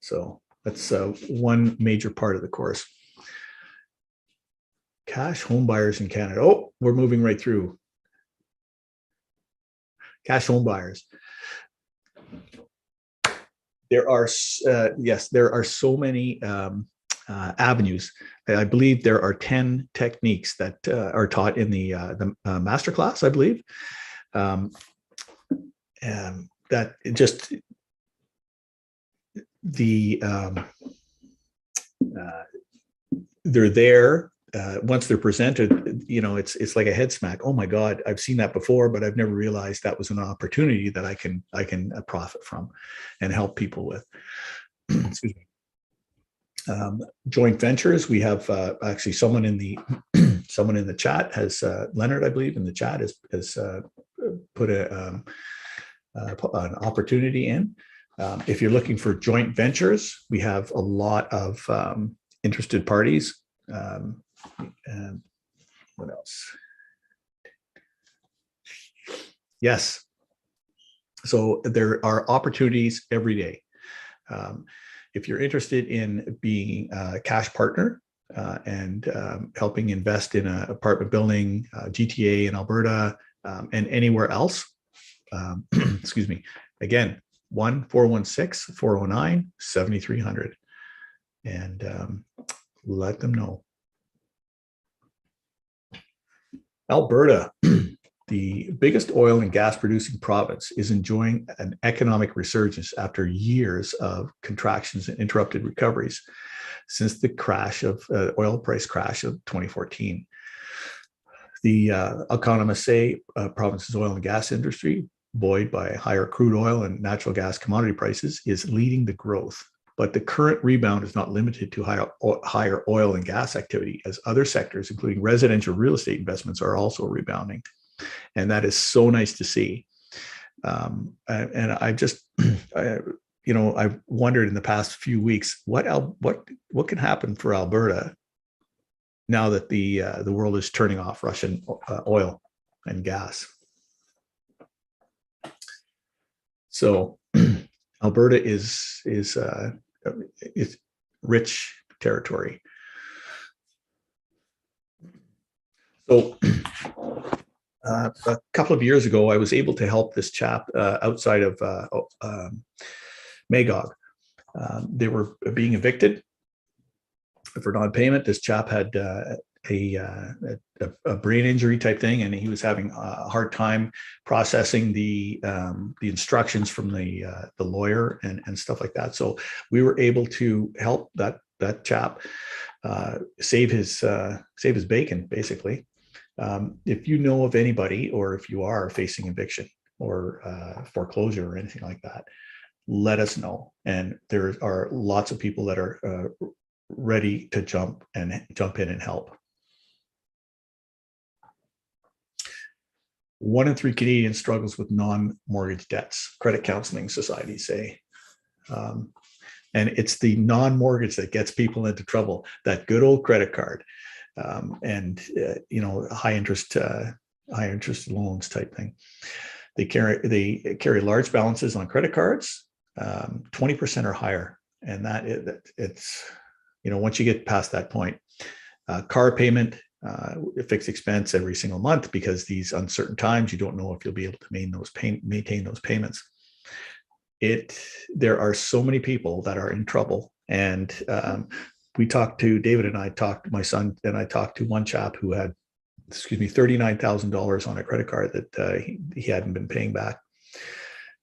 So that's one major part of the course. Cash home buyers in Canada. Oh, we're moving right through. Cash home buyers. There are so many avenues. I believe there are 10 techniques that are taught in the masterclass, I believe. That just they're there. Once they're presented, it's like a head smack. Oh my God, I've seen that before, but I've never realized that was an opportunity that I can profit from and help people with. Excuse me. Joint ventures. We have actually someone in the chat has Leonard, I believe, in the chat has put an opportunity in. If you're looking for joint ventures, we have a lot of interested parties. And what else? Yes. So there are opportunities every day. If you're interested in being a cash partner and helping invest in an apartment building, GTA in Alberta, and anywhere else, excuse me, again, 1-416-409-7300, and let them know. Alberta, the biggest oil and gas producing province, is enjoying an economic resurgence after years of contractions and interrupted recoveries since the crash of oil price crash of 2014. The economists say province's oil and gas industry, buoyed by higher crude oil and natural gas commodity prices, is leading the growth. But the current rebound is not limited to higher oil and gas activity, as other sectors, including residential real estate investments, are also rebounding. And that is so nice to see. And I just, I've wondered in the past few weeks, what can happen for Alberta now that the world is turning off Russian oil and gas. So Alberta is rich territory. So a couple of years ago, I was able to help this chap outside of Magog. They were being evicted for non-payment. This chap had a brain injury type thing, and he was having a hard time processing the instructions from the lawyer and stuff like that. So we were able to help that chap save his bacon, basically. If you know of anybody, or if you are facing eviction or foreclosure or anything like that, let us know. And there are lots of people that are ready to jump in and help. 1 in 3 Canadians struggles with non-mortgage debts, credit counseling societies say. And it's the non-mortgage that gets people into trouble, that good old credit card, and high interest loans type thing. They carry large balances on credit cards, 20% or higher, and it's once you get past that point, car payment, fixed expense every single month, because these uncertain times, you don't know if you'll be able to maintain those payments. There are so many people that are in trouble, and we talked to my son and I talked to one chap who had, $39,000 on a credit card that he hadn't been paying back,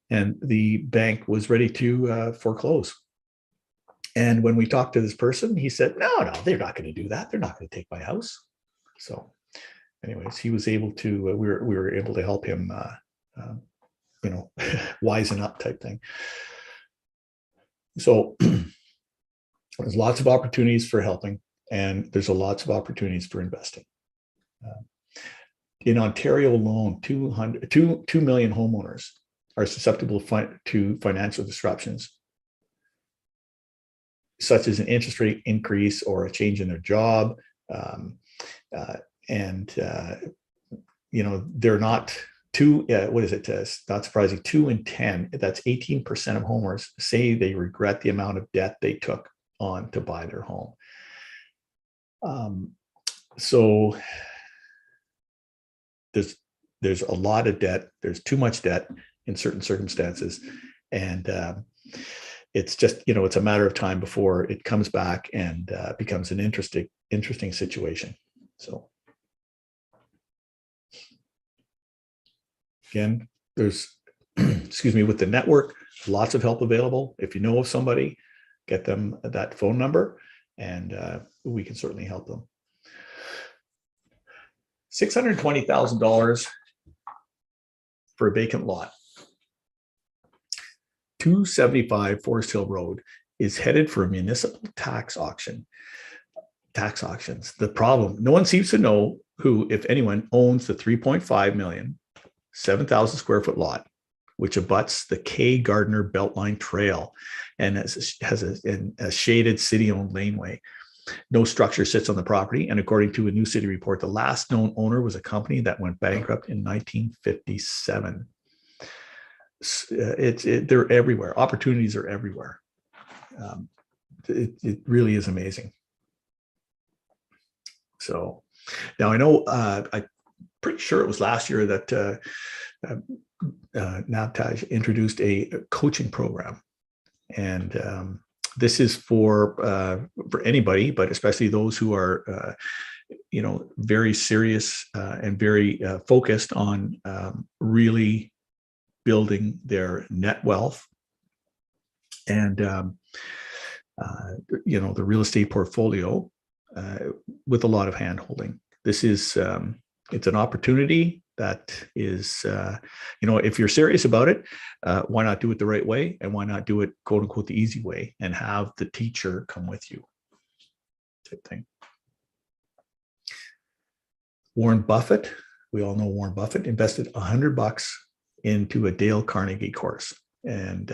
and the bank was ready to foreclose. And when we talked to this person, he said, no, they're not going to do that. They're not going to take my house. So anyways, he was able to, we were able to help him wisen up type thing. So there's lots of opportunities for helping, and there's lots of opportunities for investing. In Ontario alone, 2 million homeowners are susceptible to financial disruptions, such as an interest rate increase or a change in their job. They're not not surprising, 2 in 10, that's 18% of homeowners say they regret the amount of debt they took on to buy their home. So there's a lot of debt. There's too much debt in certain circumstances. And it's just, it's a matter of time before it comes back and becomes an interesting situation. So again, there's, with the network, lots of help available. If you know of somebody, get them that phone number, and we can certainly help them. $620,000 for a vacant lot. 275 Forest Hill Road is headed for a municipal tax auction. Tax auctions. The problem, no one seems to know who, if anyone, owns the 3.5 million, 7,000 square foot lot, which abuts the K. Gardner Beltline Trail and has a shaded city-owned laneway. No structure sits on the property, and according to a New City report, the last known owner was a company that went bankrupt in 1957. They're everywhere. Opportunities are everywhere. It really is amazing. So now I know, I'm pretty sure it was last year that NABTAG introduced a coaching program, and this is for anybody, but especially those who are, very serious and very focused on really building their net wealth and, the real estate portfolio with a lot of hand-holding. This is, it's an opportunity that is, if you're serious about it, why not do it the right way? And why not do it, quote unquote, the easy way, and have the teacher come with you type thing. Warren Buffett, we all know Warren Buffett, invested $100 into a Dale Carnegie course. And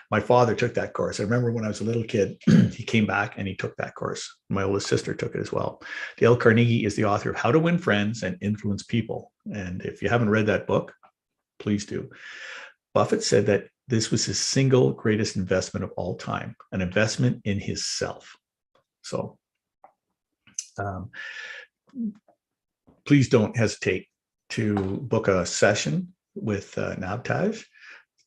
my father took that course. I remember when I was a little kid, he came back and he took that course. My oldest sister took it as well. Dale Carnegie is the author of How to Win Friends and Influence People. And if you haven't read that book, please do. Buffett said that this was his single greatest investment of all time, an investment in himself. So please don't hesitate to book a session with NABTAG.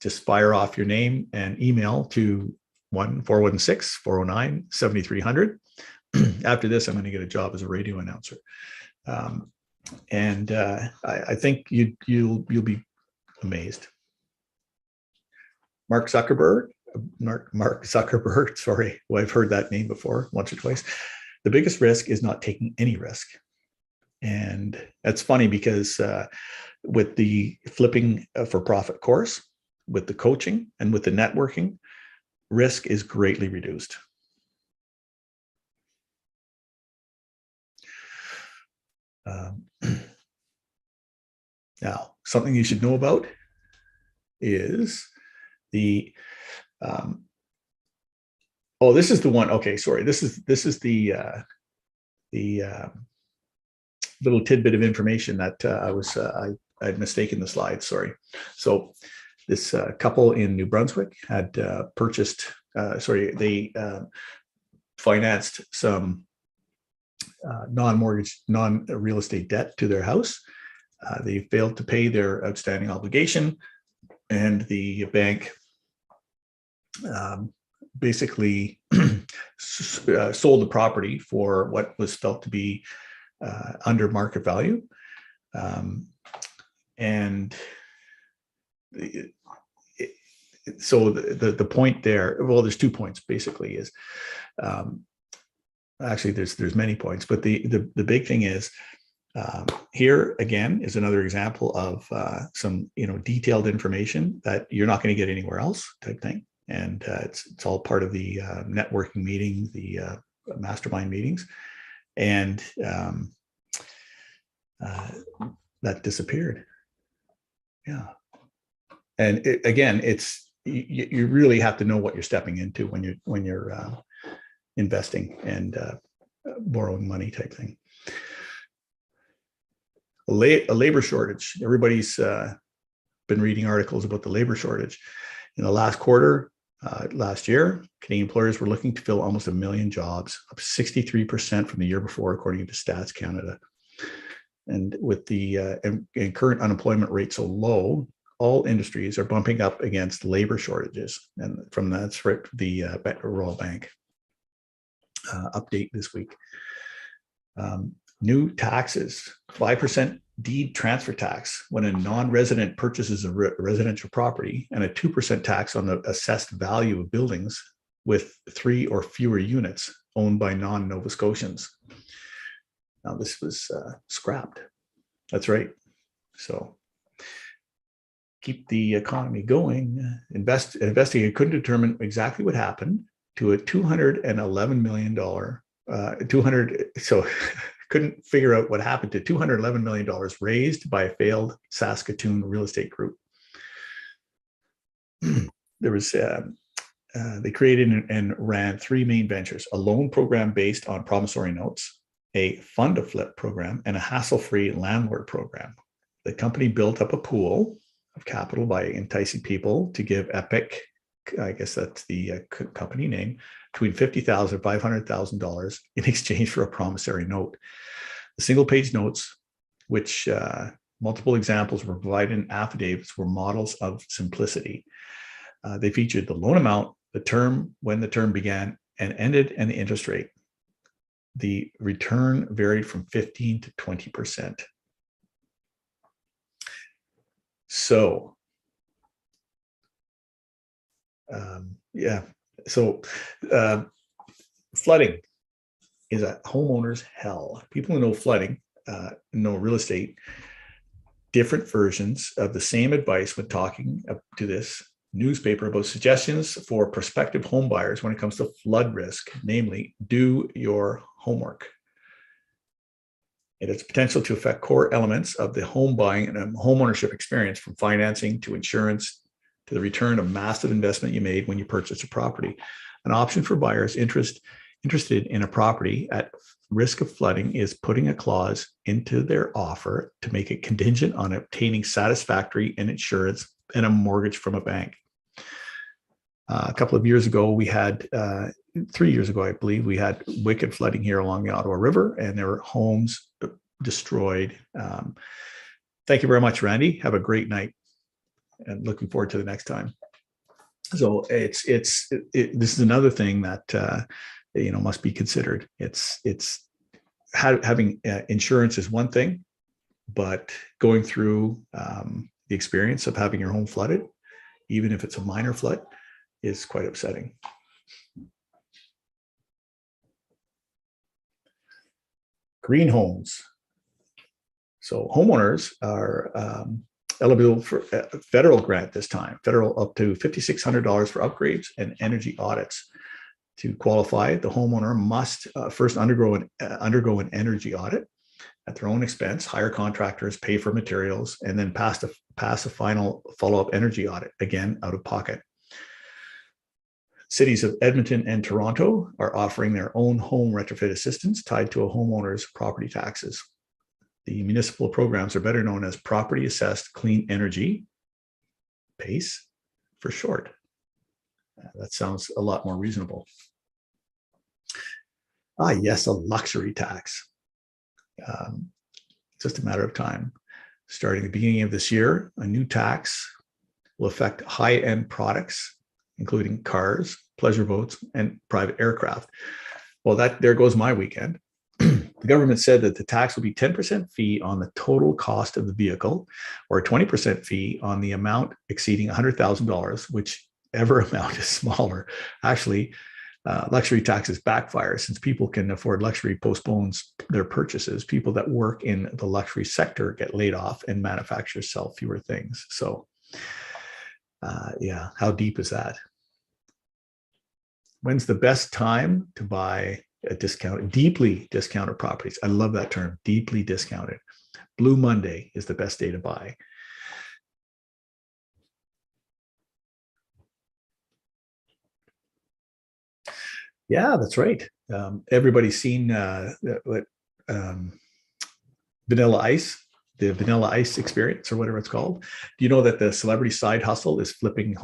Just fire off your name and email to 416-409-7300. After this, I'm going to get a job as a radio announcer. I think you'll be amazed. Mark Zuckerberg, sorry, well, I've heard that name before once or twice. The biggest risk is not taking any risk. And that's funny because with the flipping for profit course, with the coaching and with the networking, risk is greatly reduced. Now, something you should know about is the, this is the one. Okay, sorry. This is the little tidbit of information that I had mistaken the slide. Sorry. So this couple in New Brunswick had purchased, they financed some non-mortgage, non-real estate debt to their house. They failed to pay their outstanding obligation, and the bank basically sold the property for what was felt to be under market value. So the point there, well, there's 2 points basically is, actually there's many points, but the big thing is Here again is another example of some detailed information that you're not going to get anywhere else type thing, and it's all part of the networking meeting, the mastermind meetings, and that disappeared. Yeah, and again, it's you really have to know what you're stepping into when you're investing and borrowing money type thing. A labor shortage. Everybody's been reading articles about the labor shortage. In the last quarter, last year, Canadian employers were looking to fill almost 1 million jobs, up 63% from the year before, according to Stats Canada. And with the and current unemployment rate so low, all industries are bumping up against labor shortages. And from that's the Royal Bank update this week. New taxes, 5% deed transfer tax when a non-resident purchases a residential property, and a 2% tax on the assessed value of buildings with 3 or fewer units owned by non-Nova Scotians. Now this was scrapped. That's right. So keep the economy going. Investigator couldn't determine exactly what happened to a $211 million, couldn't figure out what happened to $211 million raised by a failed Saskatoon real estate group. There was, they created and ran 3 main ventures: a loan program based on promissory notes, a fund to flip program, and a hassle-free landlord program. The company built up a pool of capital by enticing people to give Epic, I guess that's the company name, between $50,000 and $500,000 in exchange for a promissory note. The single-page notes, which multiple examples were provided in affidavits, were models of simplicity. They featured the loan amount, the term, when the term began and ended, and the interest rate. The return varied from 15 to 20%. So, flooding is a homeowner's hell. People who know flooding, know real estate, different versions of the same advice when talking to this newspaper about suggestions for prospective home buyers when it comes to flood risk, namely, do your homework. It has potential to affect core elements of the home buying and home ownership experience, from financing to insurance to the return of massive investment you made when you purchased a property. An option for buyers interested in a property at risk of flooding is putting a clause into their offer to make it contingent on obtaining satisfactory insurance and a mortgage from a bank. A couple of years ago, we had, 3 years ago, I believe, we had wicked flooding here along the Ottawa River, and there were homes destroyed. Thank you very much, Randy. Have a great night, and looking forward to the next time. So this is another thing that must be considered. Having insurance is one thing, but going through the experience of having your home flooded, even if it's a minor flood, is quite upsetting. Green homes. So homeowners are eligible for a federal grant this time, federal up to $5,600 for upgrades and energy audits. To qualify, the homeowner must first undergo an energy audit at their own expense, hire contractors, pay for materials, and then pass a final follow-up energy audit, again out of pocket. Cities of Edmonton and Toronto are offering their own home retrofit assistance tied to a homeowner's property taxes. The municipal programs are better known as Property Assessed Clean Energy, PACE for short. That sounds a lot more reasonable. Yes, a luxury tax. Just a matter of time. Starting at the beginning of this year, a new tax will affect high-end products, including cars, pleasure boats, and private aircraft. Well, there goes my weekend. The government said that the tax will be 10% fee on the total cost of the vehicle, or a 20% fee on the amount exceeding $100,000, whichever amount is smaller. Actually, luxury taxes backfire since people can afford luxury postpones their purchases. People that work in the luxury sector get laid off and manufacturers sell fewer things. So yeah, how deep is that? When's the best time to buy a deeply discounted properties? I love that term, deeply discounted. Blue Monday is the best day to buy. Yeah, that's right. Everybody's seen Vanilla Ice, the Vanilla Ice experience or whatever it's called. Do you know that the celebrity side hustle is flipping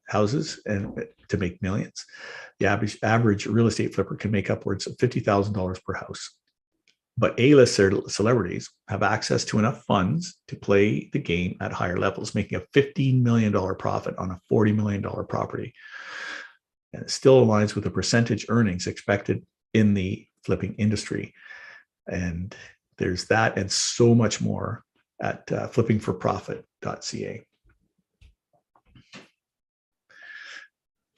houses and to make millions? The average real estate flipper can make upwards of $50,000 per house. But A-list celebrities have access to enough funds to play the game at higher levels, making a $15 million profit on a $40 million property. And it still aligns with the percentage earnings expected in the flipping industry. And there's that and so much more at flippingforprofit.ca.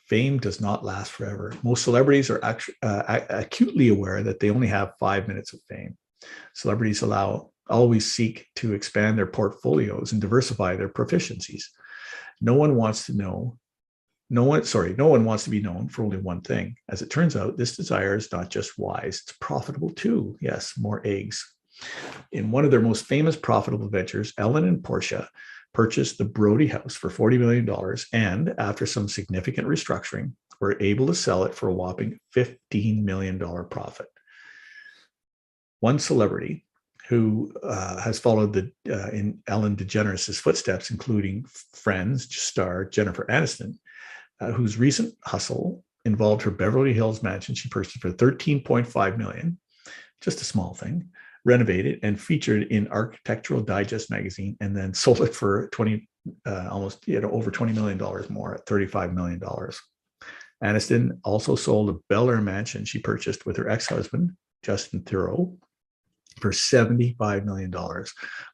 Fame does not last forever. Most celebrities are acutely aware that they only have 5 minutes of fame. Celebrities always seek to expand their portfolios and diversify their proficiencies. No one wants to be known for only one thing. As it turns out, this desire is not just wise, it's profitable too. Yes, more eggs. In one of their most famous profitable ventures, Ellen and Portia purchased the Brody House for $40 million, and after some significant restructuring, were able to sell it for a whopping $15 million profit. One celebrity who has followed in Ellen DeGeneres' footsteps, including Friends star Jennifer Aniston, whose recent hustle involved her Beverly Hills mansion she purchased for $13.5 million, just a small thing, renovated and featured in Architectural Digest magazine, and then sold it for over $20 million more at $35 million. Aniston also sold a Bel Air mansion she purchased with her ex-husband, Justin Theroux, for $75 million,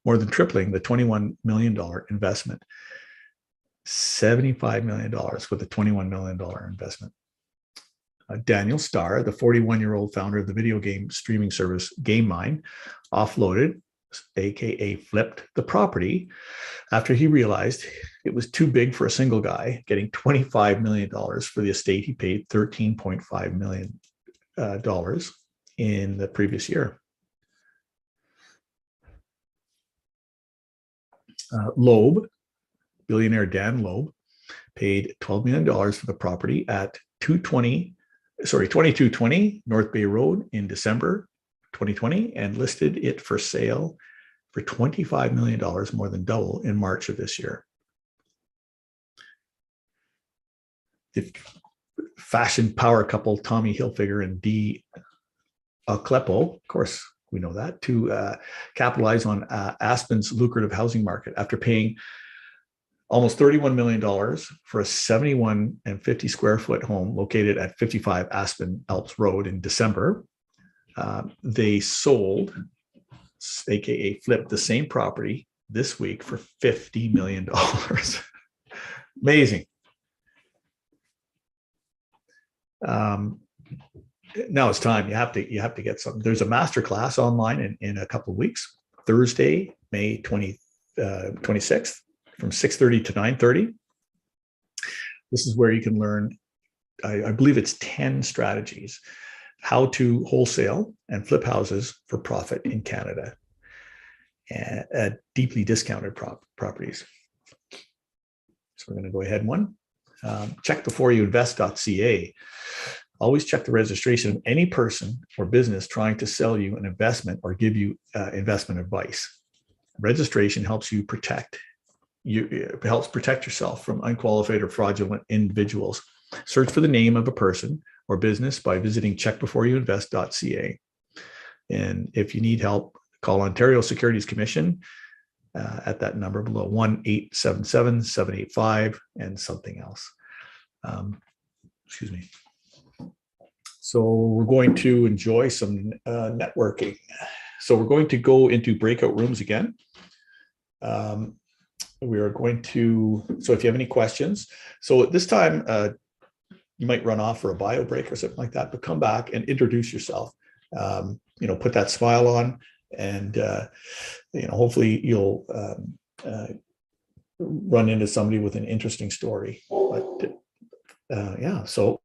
more than tripling the $21 million investment. $75 million with a $21 million investment. Daniel Starr, the 41-year-old founder of the video game streaming service GameMine, offloaded, aka flipped, the property after he realized it was too big for a single guy, getting $25 million for the estate he paid $13.5 million in the previous year. Loeb, billionaire Dan Loeb, paid $12 million for the property at 2220 North Bay Road in December 2020 and listed it for sale for $25 million, more than double, in March of this year. The fashion power couple Tommy Hilfiger and Dee Aleppo, of course, we know that, to capitalize on Aspen's lucrative housing market after paying almost $31 million for a 71 and 50 square foot home located at 55 Aspen Alps Road in December. They sold, aka flipped, the same property this week for $50 million. Amazing. Now it's time. You have to get something. There's a masterclass online in a couple of weeks, Thursday, May 26th. From 6:30 to 9:30. This is where you can learn, I believe it's 10 strategies, how to wholesale and flip houses for profit in Canada at deeply discounted properties. So we're going to go ahead one. Checkbeforeyouinvest.ca. Always check the registration of any person or business trying to sell you an investment or give you investment advice. Registration helps you protect yourself from unqualified or fraudulent individuals. Search for the name of a person or business by visiting checkbeforeyouinvest.ca. And if you need help, call Ontario Securities Commission at that number below, 1-877-785 and something else. Excuse me. So we're going to enjoy some networking. So we're going to go into breakout rooms again. We are going to, so if you have any questions, so at this time, you might run off for a bio break or something like that, but come back and introduce yourself. Put that smile on, and hopefully you'll run into somebody with an interesting story. But yeah, so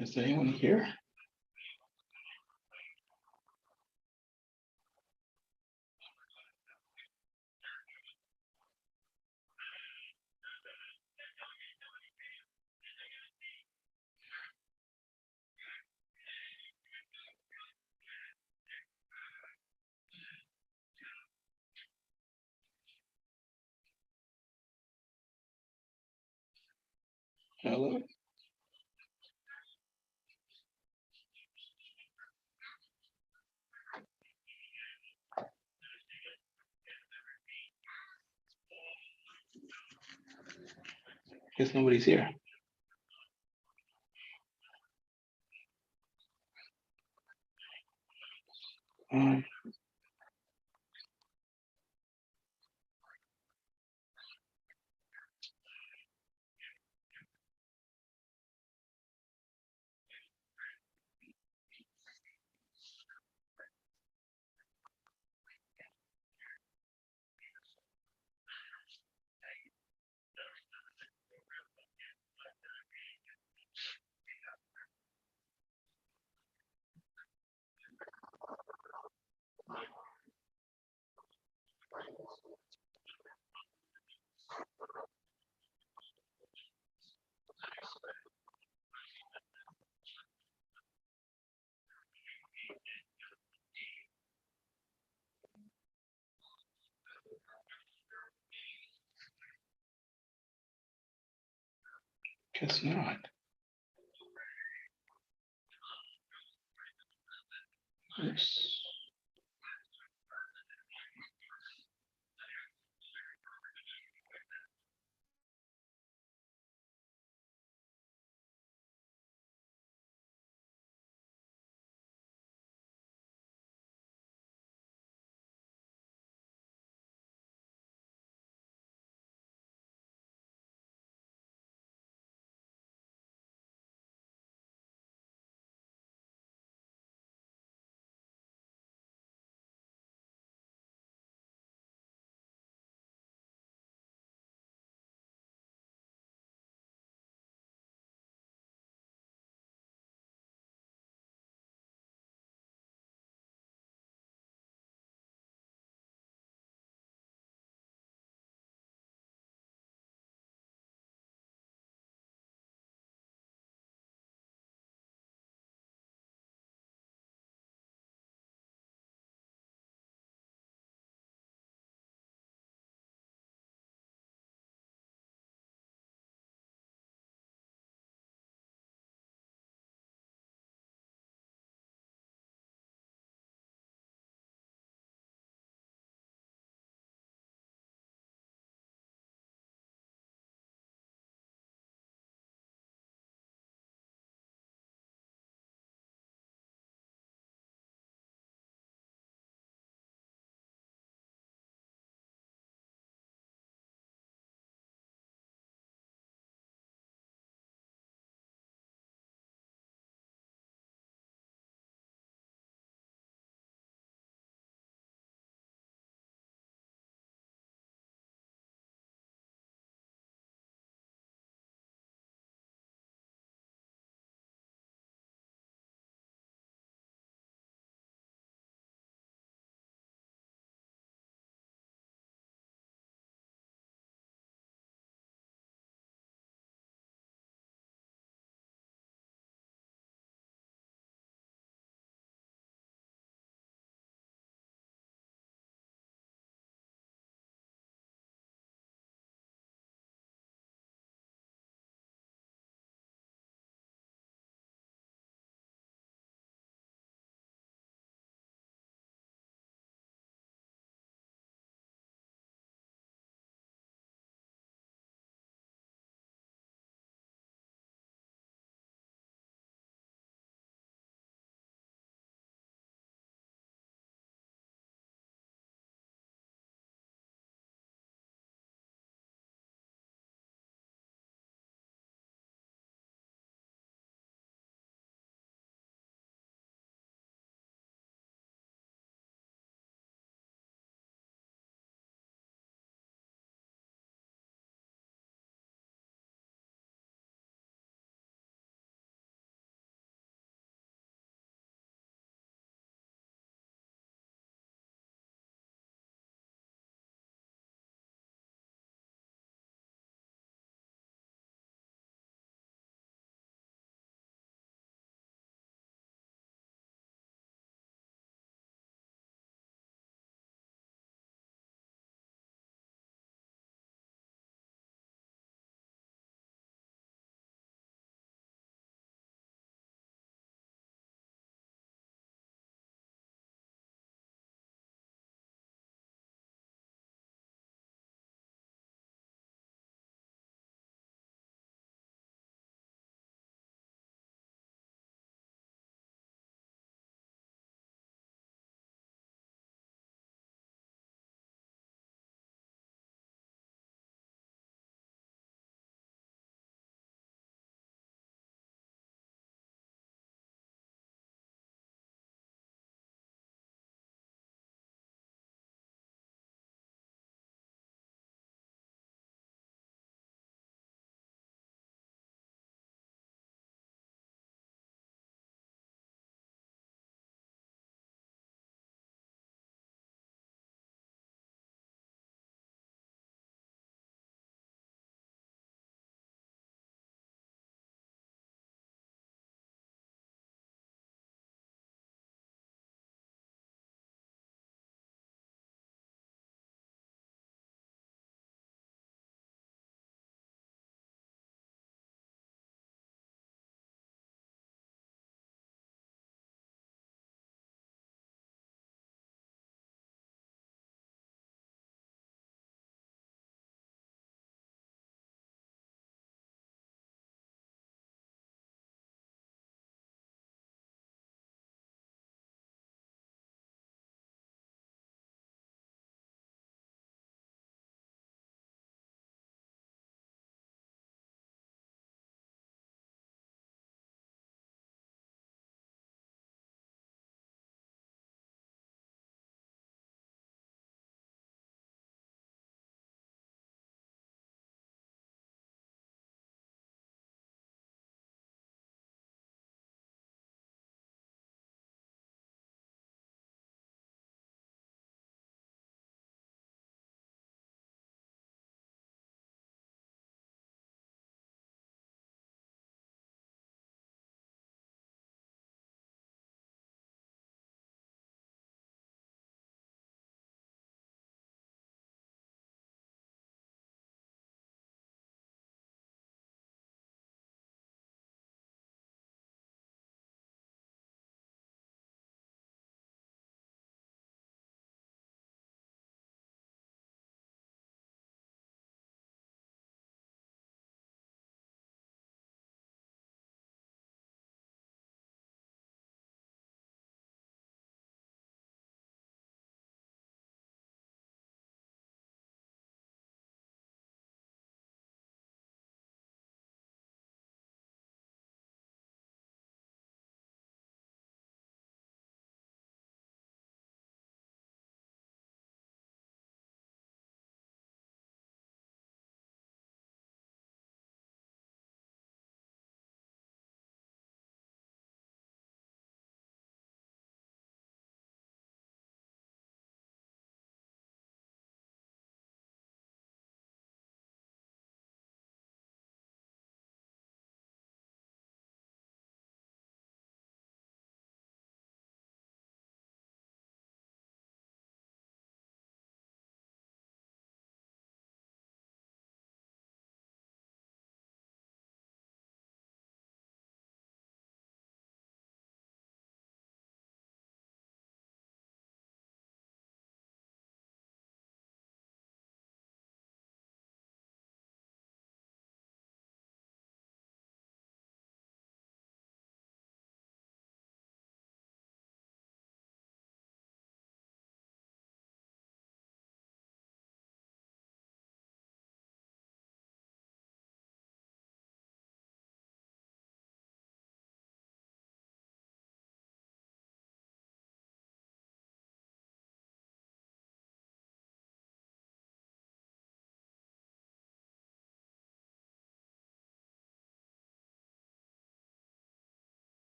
is anyone here? Hello. Guess nobody's here. Guess not. Oops.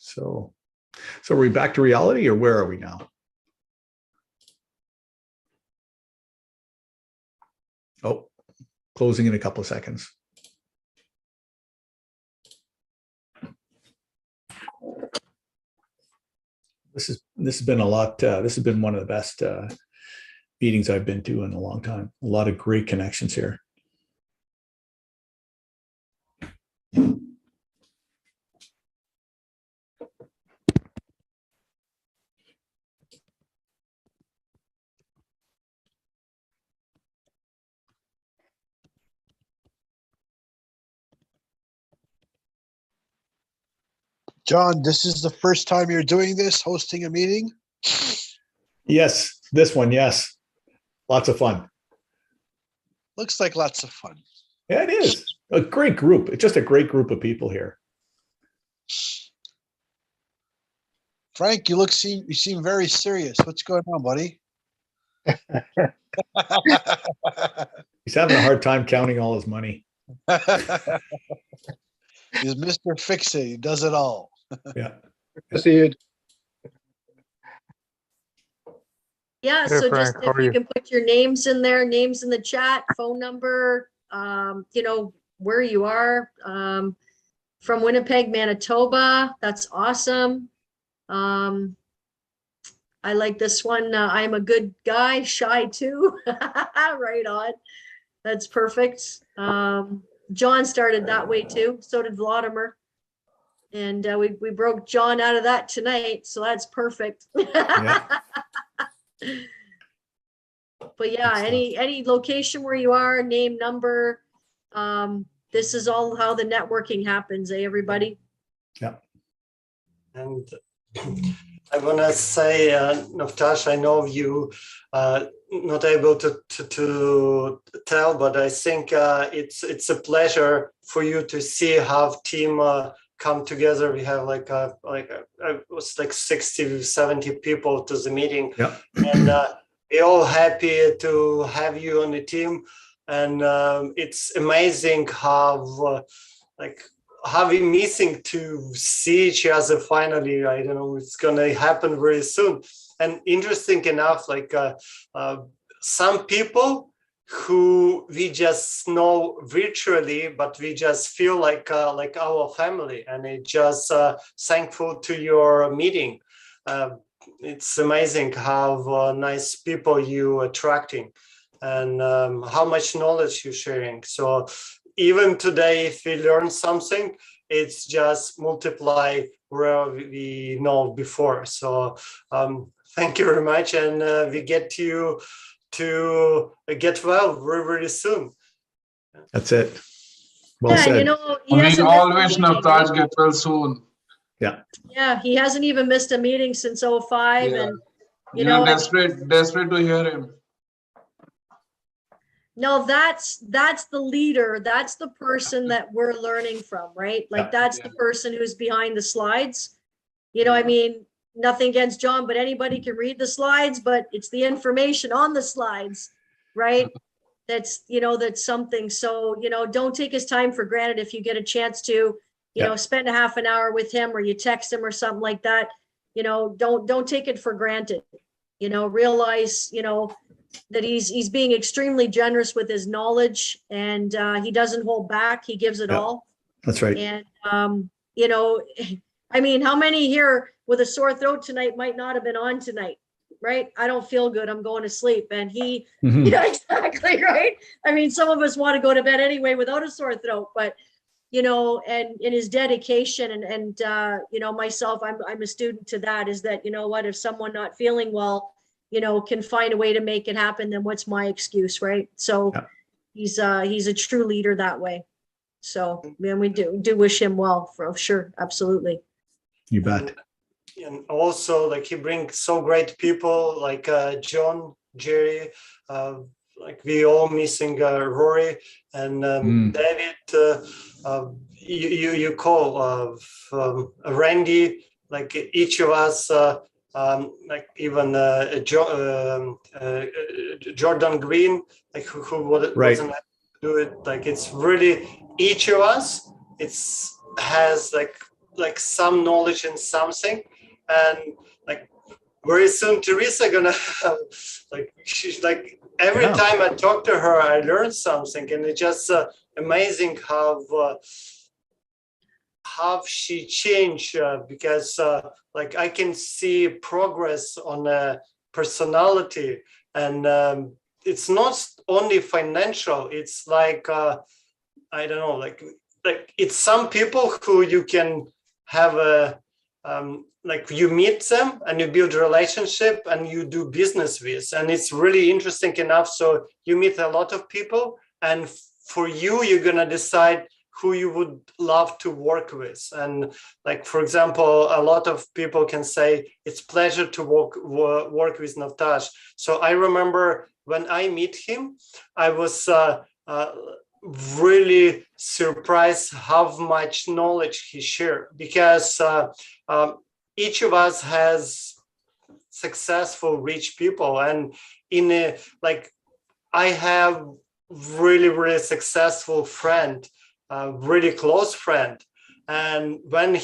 So are we back to reality, or where are we now? Oh, closing in a couple of seconds. This has been a lot. This has been one of the best meetings I've been to in a long time. A lot of great connections here. John, this is the first time you're doing this, hosting a meeting? Yes, this one, yes. Lots of fun. Looks like lots of fun. Yeah, it is. A great group. It's just a great group of people here. Frank, you seem very serious. What's going on, buddy? He's having a hard time counting all his money. He's Mr. Fix-It. He does it all. Yeah. See it. Yeah, Hey, so Frank, just how if are you you? can put your names in there, names in the chat, phone number, where you are, from Winnipeg, Manitoba. That's awesome. I like this one. I'm a good guy, shy too. Right on. That's perfect. John started that way too. So did Vladimir. And we broke John out of that tonight. So that's perfect. Yeah. But yeah, any location where you are, name, number. This is all how the networking happens, everybody? Yeah. And I want to say, Navtash, I know you not able to tell, but I think it's a pleasure for you to see how team come together. We have it was like 60, 70 people to the meeting. Yeah. And we're all happy to have you on the team. And it's amazing how we missing to see each other finally. I don't know, it's gonna happen very soon. And interesting enough, some people who we just know virtually, but we just feel like our family, and it just thankful to your meeting. It's amazing how nice people you attracting, and how much knowledge you're sharing. So even today, if we learn something, it's just multiply where we know before. So thank you very much, and we get you to get well very, very soon. That's it. Well Yeah, said. he hasn't We missed always a know meeting, Taj right? get well soon. Yeah. Yeah, he hasn't even missed a meeting since 05. Yeah. And You're I mean, desperate to hear him. no, that's the leader. That's the person that we're learning from, right? Like that's the person who's behind the slides. I mean, nothing against John, but anybody can read the slides, but it's the information on the slides, right? That's something. So, don't take his time for granted. If you get a chance to, spend a half an hour with him, or you text him or something like that, don't take it for granted. Realize, that he's being extremely generous with his knowledge, and he doesn't hold back. He gives it all. That's right. And, I mean, how many here with a sore throat tonight might not have been on tonight, right? I don't feel good. I'm going to sleep. And he, yeah, exactly, right? I mean, some of us want to go to bed anyway without a sore throat, but, and in his dedication and myself, I'm a student to that, is that, if someone not feeling well, can find a way to make it happen, then what's my excuse, right? So he's a true leader that way. So, man, we do wish him well, for sure. Absolutely. You bet. And also, he brings so great people like John, Jerry, we all missing Rory and David. You call Randy, each of us, even Jordan Green, who wasn't able to do it. It's really each of us. Has like some knowledge in something, and like very soon Teresa gonna have, like she's like every time I talk to her I learn something, and it's just amazing how she changed because like I can see progress on a personality, and it's not only financial, it's like I don't know, like it's some people who you can have a like you meet them and you build a relationship and you do business with, and it's really interesting enough. So you meet a lot of people, and for you, you're gonna decide who you would love to work with. And like, for example, a lot of people can say it's pleasure to work with Navtash. So I remember when I meet him, I was really surprised how much knowledge he shared, because each of us has successful, rich people, and in a, like I have really successful friend, really close friend, and when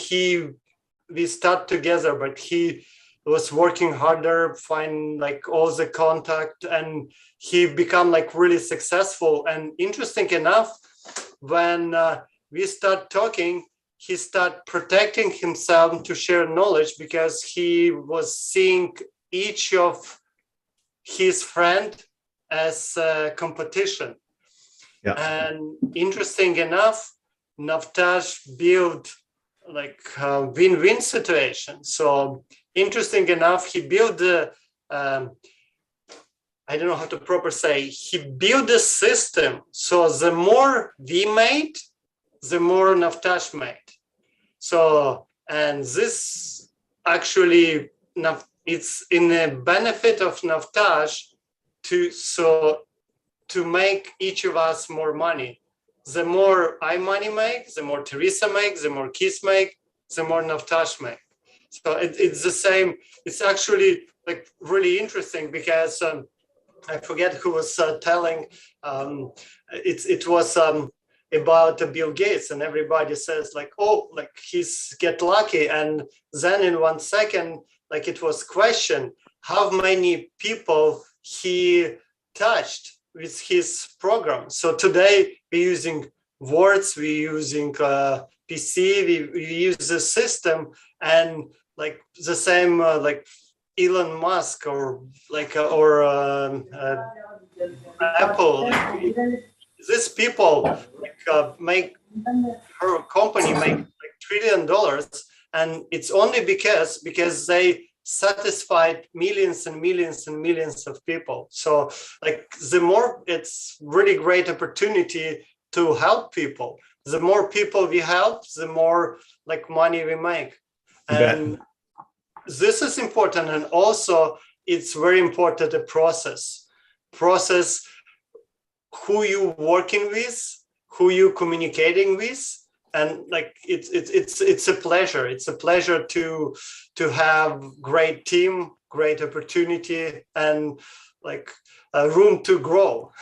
we start together, but he was working harder, find like all the contact, and he become like really successful. And interesting enough, when we start talking, he start protecting himself to share knowledge, because he was seeing each of his friend as a competition. Yeah. And interesting enough, Navtash built like a win-win situation. So interesting enough, he built I don't know how to proper say, he built a system. So the more we made, the more Navtash made. So, and this actually, it's in the benefit of Navtash to make each of us more money. The more I money make, the more Teresa makes, the more Keith make, the more Navtash make. So it's the same. It's actually like really interesting, because I forget who was telling. It was about Bill Gates, and everybody says like, oh, like he's get lucky, and then in 1 second, like it was question how many people he touched with his program. So today we're using words, we're using PC, we use the system, and like the same like Elon Musk or like Apple. Like, these people like, make her company make like $1 trillion, and it's only because they satisfied millions and millions and millions of people. So like the more, it's really great opportunity to help people. The more people we help, the more like money we make. And this is important. And also it's very important, the process, who you working with, who you communicating with. And like it's a pleasure. It's a pleasure to have great team, great opportunity, and like a room to grow.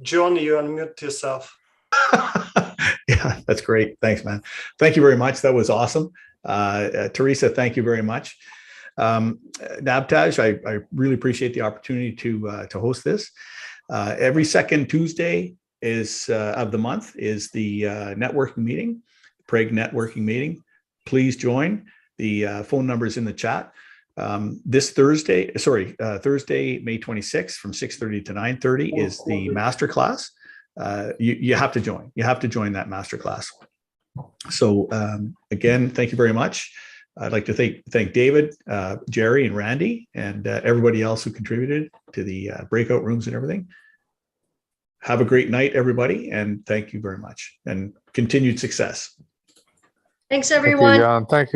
John, you unmute yourself. Yeah, that's great. Thanks, man. Thank you very much. That was awesome. Teresa, thank you very much. Navtash, I really appreciate the opportunity to host this. Every second Tuesday of the month is the networking meeting, Prague networking meeting. Please join. The phone number is in the chat. This Thursday, Thursday, May 26th from 6:30 to 9:30 is the masterclass. You have to join. You have to join that masterclass. So again, thank you very much. I'd like to thank David, Jerry, and Randy, and everybody else who contributed to the breakout rooms and everything. Have a great night, everybody, and thank you very much, and continued success. Thanks, everyone. Thank you, John. Thank you.